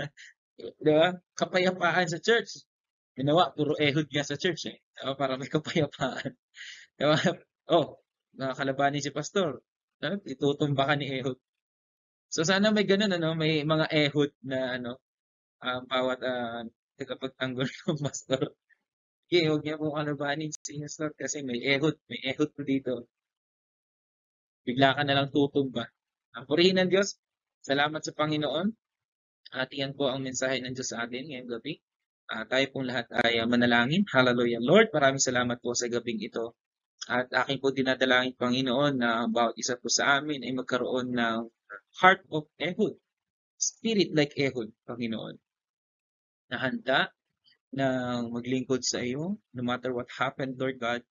Diba? Kapayapaan sa church. Ginawa, puro ehud nga sa church eh. Diba? Para may kapayapaan. Diba? Nakakalabanin si pastor. Itutumba ka ni ehud. So sana may ganun, may mga ehud na bawat tagapagtanggol ng pastor. Okay, huwag niya pong kalabanin si pastor kasi may ehud po dito. Bigla ka na lang tutumba. Purihin ng Diyos. Salamat sa Panginoon. At iyan po ang mensahe ng Diyos sa atin ngayong gabi. Tayo pong lahat ay manalangin. Hallelujah. Lord, maraming salamat po sa gabing ito. At aking po dinadalangin, Panginoon, na bawat isa po sa amin ay magkaroon ng heart of Ehud. Spirit like Ehud, Panginoon. Na handa na maglingkod sa iyo, no matter what happened, Lord God.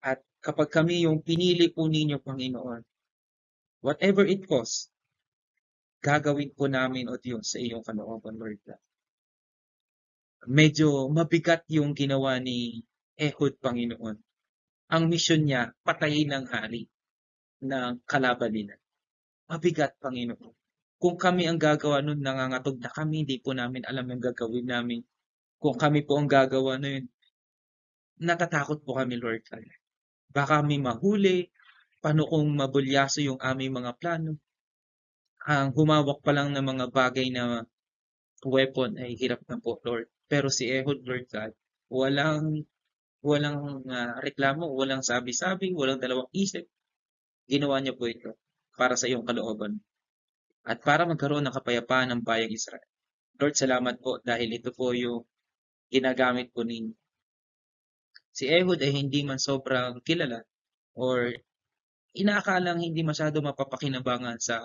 At kapag kami yung pinili po ninyo, Panginoon, whatever it costs, gagawin po namin, O Diyos, sa iyong kalooban, Lord God. Medyo mabigat yung ginawa ni Ehud, Panginoon. Ang mission niya, patayin ang hari ng kalaban nila. Mabigat, Panginoon. Kung kami ang gagawa nun, nangangatog na kami, hindi po namin alam yung gagawin namin. Kung kami po ang gagawa nun, natatakot po kami, Lord God. Baka kami mahuli, paano kung mabulyaso yung aming mga plano? Ang humawak pa lang ng mga bagay na weapon ay hirap na po, Lord. Pero si Ehud, Lord God, walang reklamo, walang sabi-sabi, walang dalawang isip. Ginawa niya po ito para sa iyong kalooban. At para magkaroon ng kapayapaan ng bayang Israel. Lord, salamat po dahil ito po yung ginagamit po ninyo. Si Ehud ay hindi man sobrang kilala or inaakalang hindi masyado mapapakinabangan sa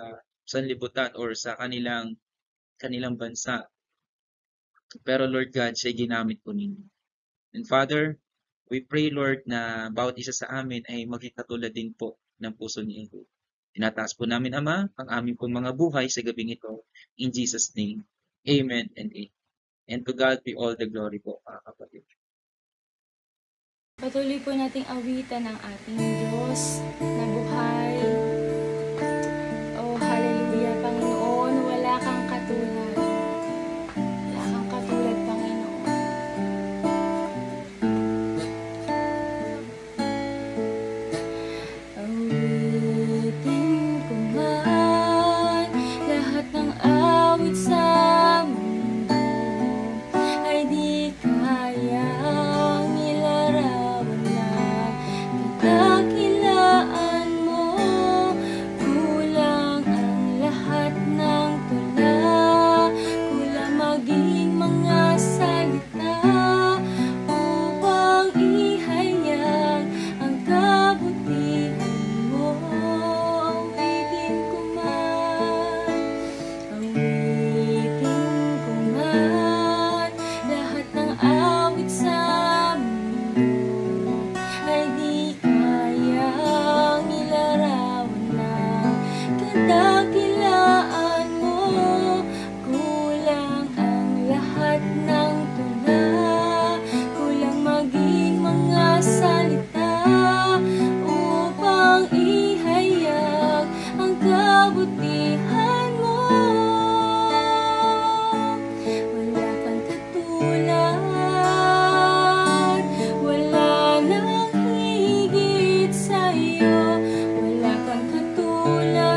sanlibutan or sa kanilang bansa. Pero Lord God, siya ginamit po ninyo. And Father, we pray, Lord, na bawat isa sa amin ay maging katulad din po ng puso ni Ehud. Tinataas po namin, Ama, ang aming pong mga buhay sa gabing ito. In Jesus' name, Amen and Amen. And to God be all the glory po, mga kapatid. Patuloy po nating awitan ang ating Diyos na buhay. Oh, hallelujah, Panginoon, wala kang katulad. Wala kang katulad, Panginoon. Awitin ko man lahat ng awit sa mundo ay di kayang ilarawan na kadakilaan mo. Kulang ang lahat ng tula, kulang maging mga salita upang ihayag ang kabutihan mo. Awitin ko man, lahat ng awit sa mundo ay di kayang ilarawan na kadakilaan mo. Kulang ang lahat ng tula, kulang maging mga salita upang ihayag ang kabutihan mo. Wala kang katulad, wala nang higit sa'yo. Wala kang katulad,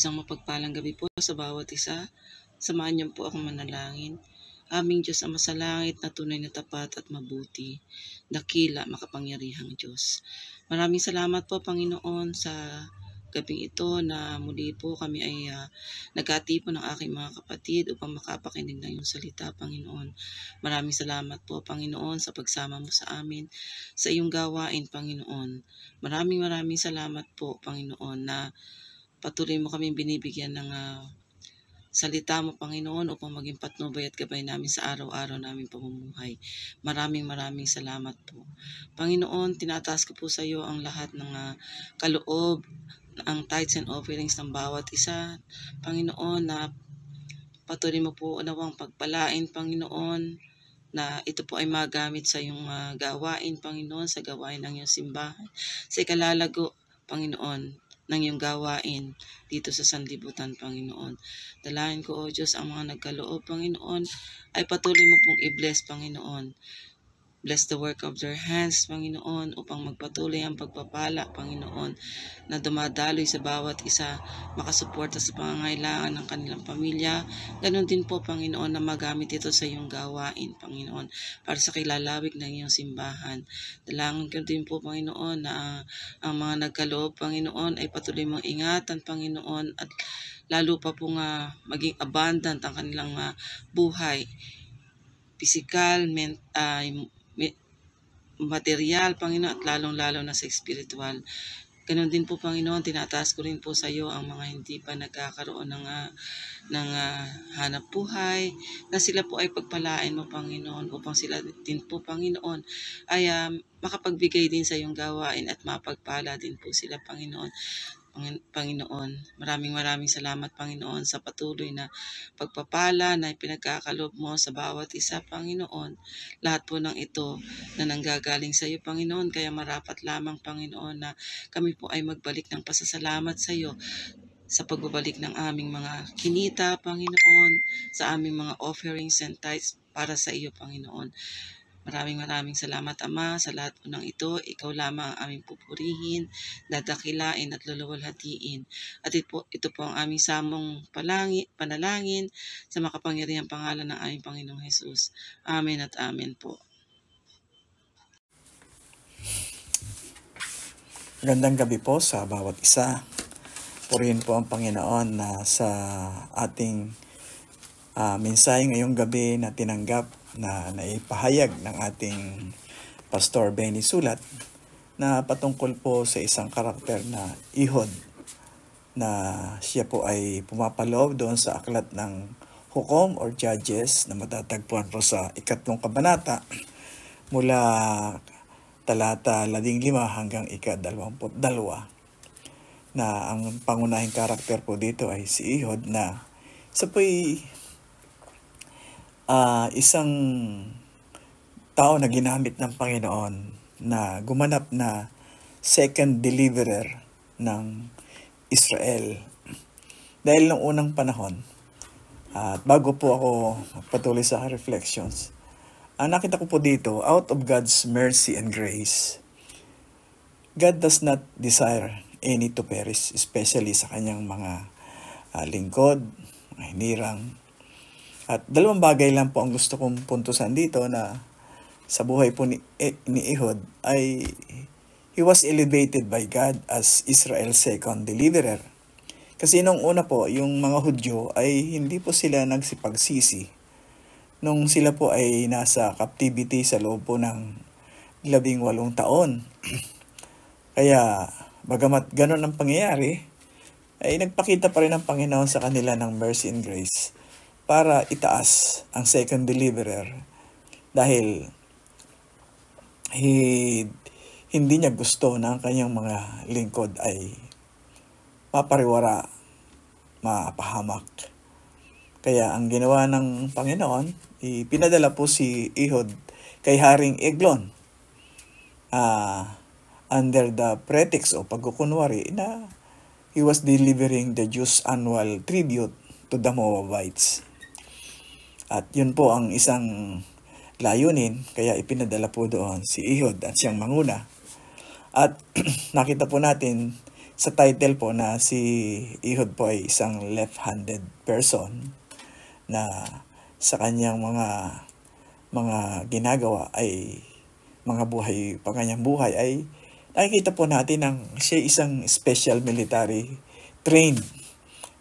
Isang mapagpalang gabi po sa bawat isa. Samahan niyo po akong manalangin. Aming Diyos Ama sa langit na tunay na tapat at mabuti, dakila, makapangyarihang Diyos. Maraming salamat po, Panginoon, sa gabing ito na muli po kami ay nagkatipon ng aking mga kapatid upang makapakinig ng iyong salita, Panginoon. Maraming salamat po, Panginoon, sa pagsama mo sa amin, sa iyong gawain, Panginoon. Maraming salamat po, Panginoon, na patuloy mo kaming binibigyan ng salita mo, Panginoon, upang maging patnubay at gabay namin sa araw-araw naming pamumuhay. Maraming salamat po. Panginoon, tinataas ko po sa iyo ang lahat ng kaloob, ang tithes and offerings ng bawat isa. Panginoon, na patuloy mo po nawang pagpalain, Panginoon, na ito po ay magamit sa iyong gawain, Panginoon, sa gawain ng iyong simbahan, sa ikalalago, Panginoon, ng iyong gawain dito sa sanlibutan, Panginoon. Dalahin ko, O Diyos, ang mga nagkaloob, Panginoon, ay patuloy mo pong i-bless, Panginoon. Bless the work of their hands, Panginoon, upang magpatuloy ang pagpapala, Panginoon, na dumadaloy sa bawat isa, makasuporta sa pangangailangan ng kanilang pamilya. Ganon din po, Panginoon, na magamit ito sa iyong gawain, Panginoon, para sa kilalawig ng iyong simbahan. Dalangin ko din po, Panginoon, na ang mga nagkaloob, Panginoon, ay patuloy mong ingatan, Panginoon, at lalo pa pong maging abundant ang kanilang buhay, physical, material, Panginoon, at lalong-lalo na sa spiritual. Ganon din po, Panginoon, tinataas ko rin po sa iyo ang mga hindi pa nagkakaroon ng hanap buhay, na sila po ay pagpalain mo, Panginoon, upang sila din po, Panginoon, ay makapagbigay din sa iyong gawain at mapagpala din po sila, Panginoon. Panginoon, maraming salamat, Panginoon, sa patuloy na pagpapala na pinagkakalob mo sa bawat isa, Panginoon. Lahat po ng ito na nanggagaling sa iyo, Panginoon, kaya marapat lamang, Panginoon, na kami po ay magbalik ng pasasalamat sa iyo sa pagbabalik ng aming mga kinita, Panginoon, sa aming mga offerings and tithes para sa iyo, Panginoon. Maraming salamat, Ama, sa lahat po ng ito. Ikaw lamang ang aming pupurihin, dadakilain at luluwalhatiin. At ito po ang aming samong panalangin sa makapangyarihang pangalan ng aming Panginoong Hesus. Amen at amen po. Magandang gabi po sa bawat isa. Purihin po ang Panginoon na sa ating mensahe ngayong gabi na tinanggap na naipahayag ng ating Pastor Benny Sulat na patungkol po sa isang karakter na Ehud, na siya po ay pumapaloob doon sa aklat ng Hukom or Judges na matatagpuan po sa 3 kabanata mula talata 15 hanggang 22, na ang pangunahing karakter po dito ay si Ehud, na isa po ay isang tao na ginamit ng Panginoon na gumanap na second deliverer ng Israel. Dahil nung unang panahon, at bago po ako patuloy sa reflections, nakita ko po dito, out of God's mercy and grace, God does not desire any to perish, especially sa kanyang mga lingkod, mga hinirang. At dalawang bagay lang po ang gusto kong puntusan dito, na sa buhay po ni Ehud ay he was elevated by God as Israel's second deliverer. Kasi nung una po, yung mga Hudyo ay hindi po sila nagsipagsisi nung sila po ay nasa captivity sa loob po ng 18 taon. Kaya bagamat ganun ang pangyayari, ay nagpakita pa rin ang Panginoon sa kanila ng mercy and grace para itaas ang second deliverer, dahil hindi niya gusto na ang kanyang mga lingkod ay mapariwara, mapahamak. Kaya ang ginawa ng Panginoon, pinadala po si Ehud kay Haring Eglon under the pretext o pagkukunwari na he was delivering the Jews' annual tribute to the Moabites. At yun po ang isang layunin, kaya ipinadala po doon si Ehud at siyang manguna. At nakita po natin sa title po na si Ehud po ay isang left-handed person na sa kanyang mga ginagawa ay kanyang buhay ay nakikita po natin ang siya isang special military trained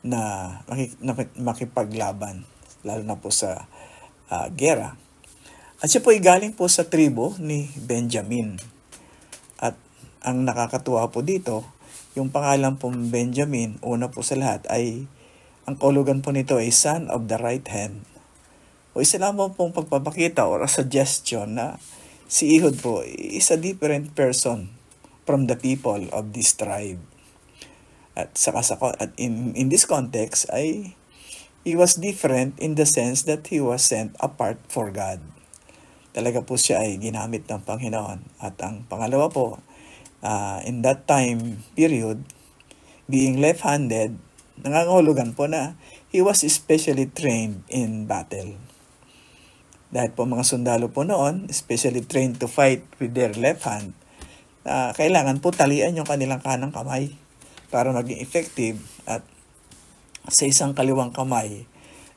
na makipaglaban lalo na po sa gera. At siya po ay galing po sa tribo ni Benjamin. At ang nakakatuwa po dito, yung pangalan po Benjamin, una po sa lahat ay ang kahulugan po nito ay son of the right hand. O isa lamang pong pagpapakita or a suggestion na si Ehud po is a different person from the people of this tribe. At in this context ay he was different in the sense that he was sent apart for God. Talaga po siya ay ginamit ng Panginoon. At ang pangalawa po, in that time period, being left-handed, nangangahulugan po na he was especially trained in battle. Dahil po mga sundalo po noon, especially trained to fight with their left hand, kailangan po talian yung kanilang kanang kamay para maging effective. At sa isang kaliwang kamay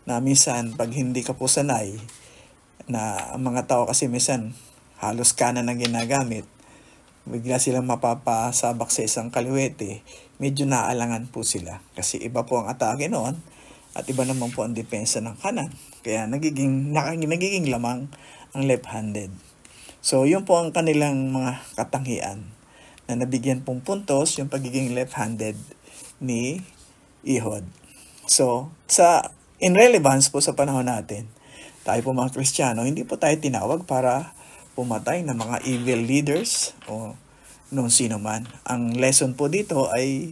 na minsan pag hindi ka po sanay na ang mga tao kasi minsan halos kanan ang ginagamit, bigla silang mapapasabak sa isang kaliwete, medyo naalangan po sila kasi iba po ang atake noon at iba naman po ang depensa ng kanan, kaya nagiging lamang ang left-handed. So yun po ang kanilang mga katangian na nabigyan pong puntos yung pagiging left-handed ni Ehud. So, in relevance po sa panahon natin, tayo po mga Kristiyano, hindi po tayo tinawag para pumatay ng mga evil leaders o nung sino man. Ang lesson po dito ay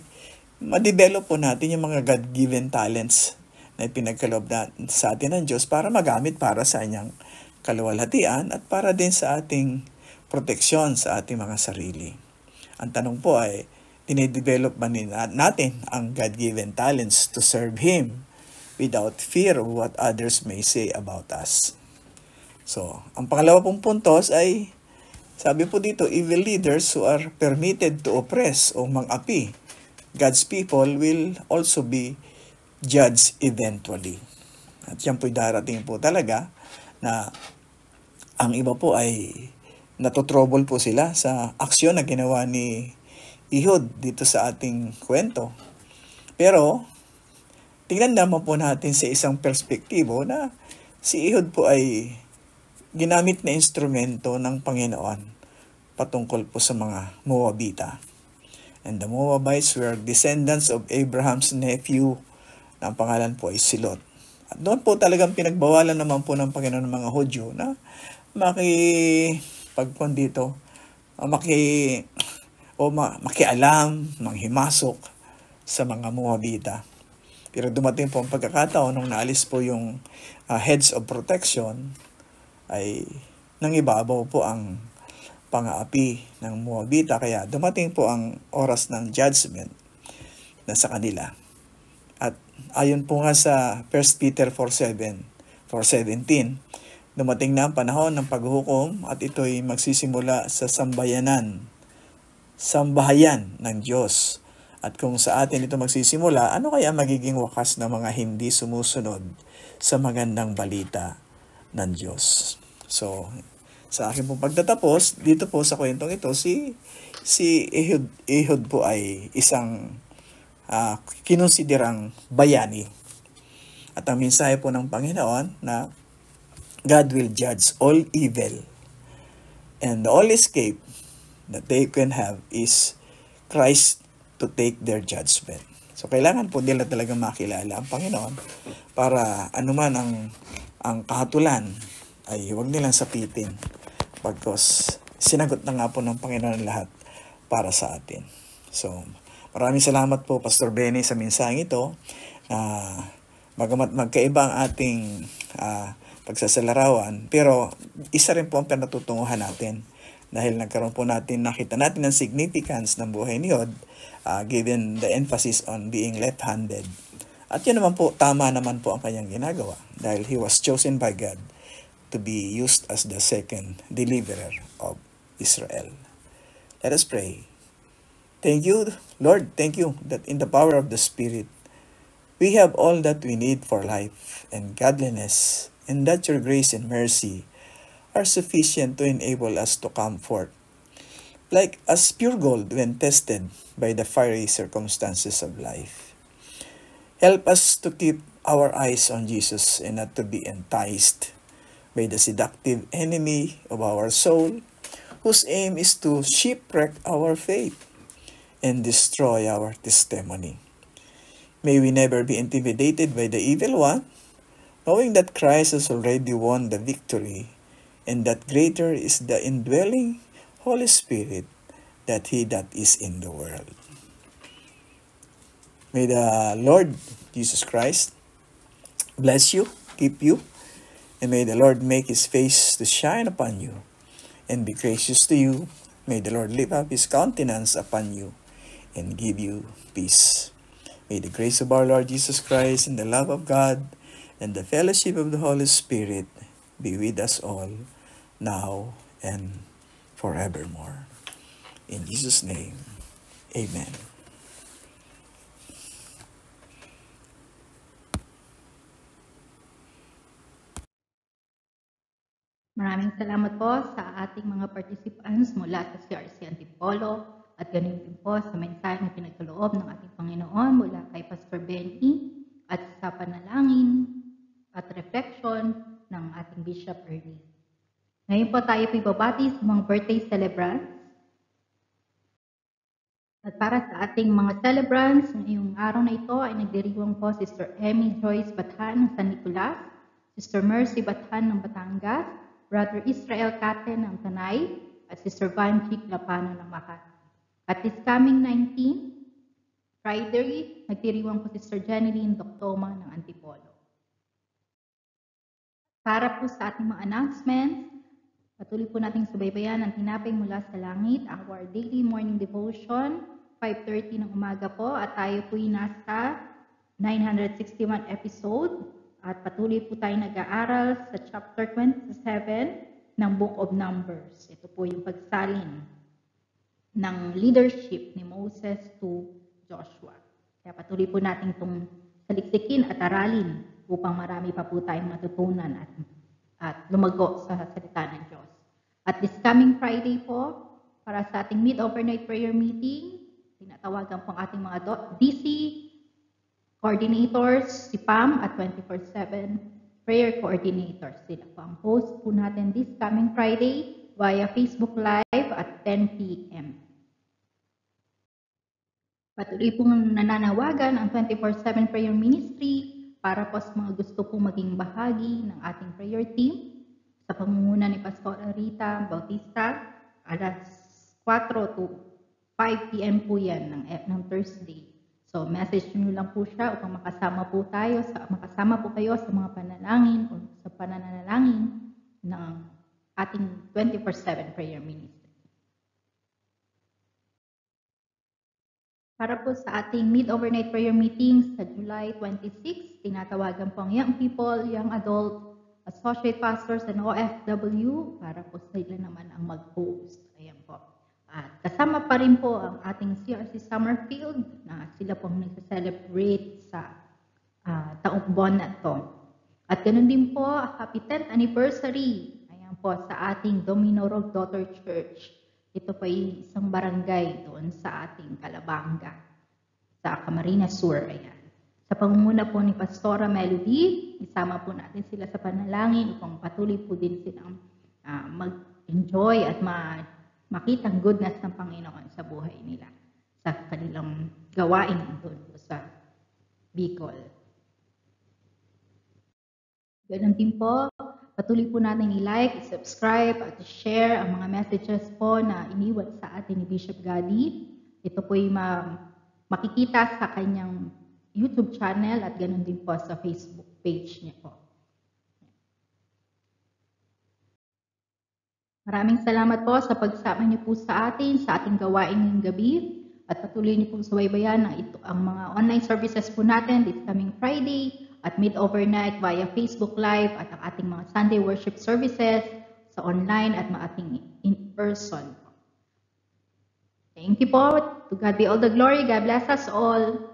ma-develop po natin yung mga God-given talents na ipinagkaloob sa atin ng Diyos para magamit para sa kanyang kaluwalhatian at para din sa ating proteksyon sa ating mga sarili. Ang tanong po ay, dinidevelop ba natin ang God-given talents to serve Him without fear of what others may say about us? So, ang pangalawa pong puntos ay, sabi po dito, evil leaders who are permitted to oppress o mang-api God's people will also be judged eventually. At yan po'y darating po talaga na ang iba po ay natotrouble po sila sa aksyon na ginawa ni Ehud dito sa ating kwento. Pero, tingnan naman po natin sa isang perspektibo na si Ehud po ay ginamit na instrumento ng Panginoon patungkol po sa mga Moabita. And the Moabites were descendants of Abraham's nephew na ang pangalan po ay si Lot. At doon po talagang pinagbawalan naman po ng Panginoon ng mga Hudyo na makialam, manghimasok sa mga Moabita. Pero dumating po ang pagkakataon nung naalis po yung heads of protection ay nangibabaw po ang pang-aapi ng Moabita, kaya dumating po ang oras ng judgment na sa kanila. At ayon po nga sa 1 Peter 4:17, dumating na ang panahon ng paghuhukom at ito'y magsisimula sa sambahayan ng Diyos. At kung sa atin ito magsisimula, ano kaya magiging wakas ng mga hindi sumusunod sa magandang balita ng Diyos? So, sa akin pong pagtatapos, dito po sa kwentong ito, si Ehud po ay isang kinonsiderang bayani. At ang mensahe po ng Panginoon na God will judge all evil and the only escape that they can have is Christ to take their judgment. So, kailangan po nila talaga makilala ang Panginoon para anuman ang kahatulan ay huwag nilang sapitin pagkos sinagot na nga po ng Panginoon lahat para sa atin. So, maraming salamat po Pastor Benny sa mensaheng ito. Bagamat magkaiba ang ating pagsasalarawan, pero isa rin po ang pinatutunguhan natin dahil nakita natin ang significance ng buhay ni Ehud, given the emphasis on being left-handed. At yun naman po, tama naman po ang kanyang ginagawa dahil he was chosen by God to be used as the second deliverer of Israel. Let us pray. Thank you, Lord. Thank you that in the power of the Spirit, we have all that we need for life and godliness, and that your grace and mercy are sufficient to enable us to come forth, like as pure gold when tested by the fiery circumstances of life. Help us to keep our eyes on Jesus and not to be enticed by the seductive enemy of our soul, whose aim is to shipwreck our faith and destroy our testimony. May we never be intimidated by the evil one, knowing that Christ has already won the victory, and that greater is the indwelling Holy Spirit than he that is in the world. May the Lord Jesus Christ bless you, keep you, and may the Lord make his face to shine upon you and be gracious to you. May the Lord lift up his countenance upon you and give you peace. May the grace of our Lord Jesus Christ and the love of God and the fellowship of the Holy Spirit be with us all, now and forevermore. In Jesus' name, amen. Maraming salamat po sa ating mga participants mula sa CRC Antipolo at ganun din po sa mensahe na pinagkaloob ng ating Panginoon mula kay Pastor Benny at sa panalangin at reflection ng ating Bishop Ernie. Ngayon po tayo po ibabati sa mga birthday celebrants. At para sa ating mga celebrants, ngayong araw na ito ay nagdiriwang po Sister Emmy Joyce Bathan ng San Nicolas, Sister Mercy Bathan ng Batangas, Brother Israel Caten ng Tanay, at Sister Van Chick Lapano ng Makati. At this coming 19, Friday, nagdiriwang po Sister Jeneline Doctoma ng Antipolo. Para po sa ating mga announcements, patuloy po nating subaybayan ang tinapay mula sa langit, our daily morning devotion, 5:30 ng umaga po, at tayo po'y nasa 961 episode, at patuloy po tayo nag-aaral sa chapter 27 ng Book of Numbers. Ito po yung pagsalin ng leadership ni Moses to Joshua. Kaya patuloy po natin itong saliksikin at aralin upang marami pa po tayong matutunan at lumago sa salita ng Diyos. At this coming Friday po, para sa ating mid-overnight prayer meeting, tinatawagan po ang ating mga DC coordinators, si Pam at 24/7 prayer coordinators. Sila po ang host po natin this coming Friday via Facebook Live at 10 p.m. Patuloy pong nananawagan ang 24/7 prayer ministry para po sa mga gusto pong maging bahagi ng ating prayer team sa pangunguna ni Pastor Rita Bautista, alas 4 to 5 p.m. po yan ng Thursday. So, message nyo lang po siya upang makasama po kayo sa mga panalangin o sa pananalangin ng ating 24/7 prayer ministry. Para po sa ating mid-overnight prayer meeting sa July 26, tinatawagan po ang young people, young adult, associate pastors, and OFW para po sila naman ang mag-host. Ayan po. At kasama pa rin po ang ating CRC Summerfield na sila pong nagsa-celebrate sa taong buwan na ito. At ganoon din po, happy 10th anniversary. Ayan po sa ating Domino Road Daughter Church. Ito po ay isang barangay doon sa ating Calabanga, sa Camarines Sur. Ayan. Sa pangunguna po ni Pastora Melody, isama po natin sila sa panalangin upang patuloy po din silang mag-enjoy at makita ang goodness ng Panginoon sa buhay nila, sa kanilang gawain doon sa Bicol. Ganun din po, patuloy po natin i-like, i-subscribe, at i-share ang mga messages po na iniwan sa atin ni Bishop Gadi. Ito po ay makikita sa kanyang YouTube channel at ganun din po sa Facebook page niya po. Maraming salamat po sa pagsama niyo po sa ating gawain ngayong gabi, at patuloy niyo pong subaybayan ang mga online services po natin this coming Friday at mid-overnight via Facebook Live at ang ating mga Sunday worship services sa online at mga ating in-person. Thank you po. To God be all the glory. God bless us all.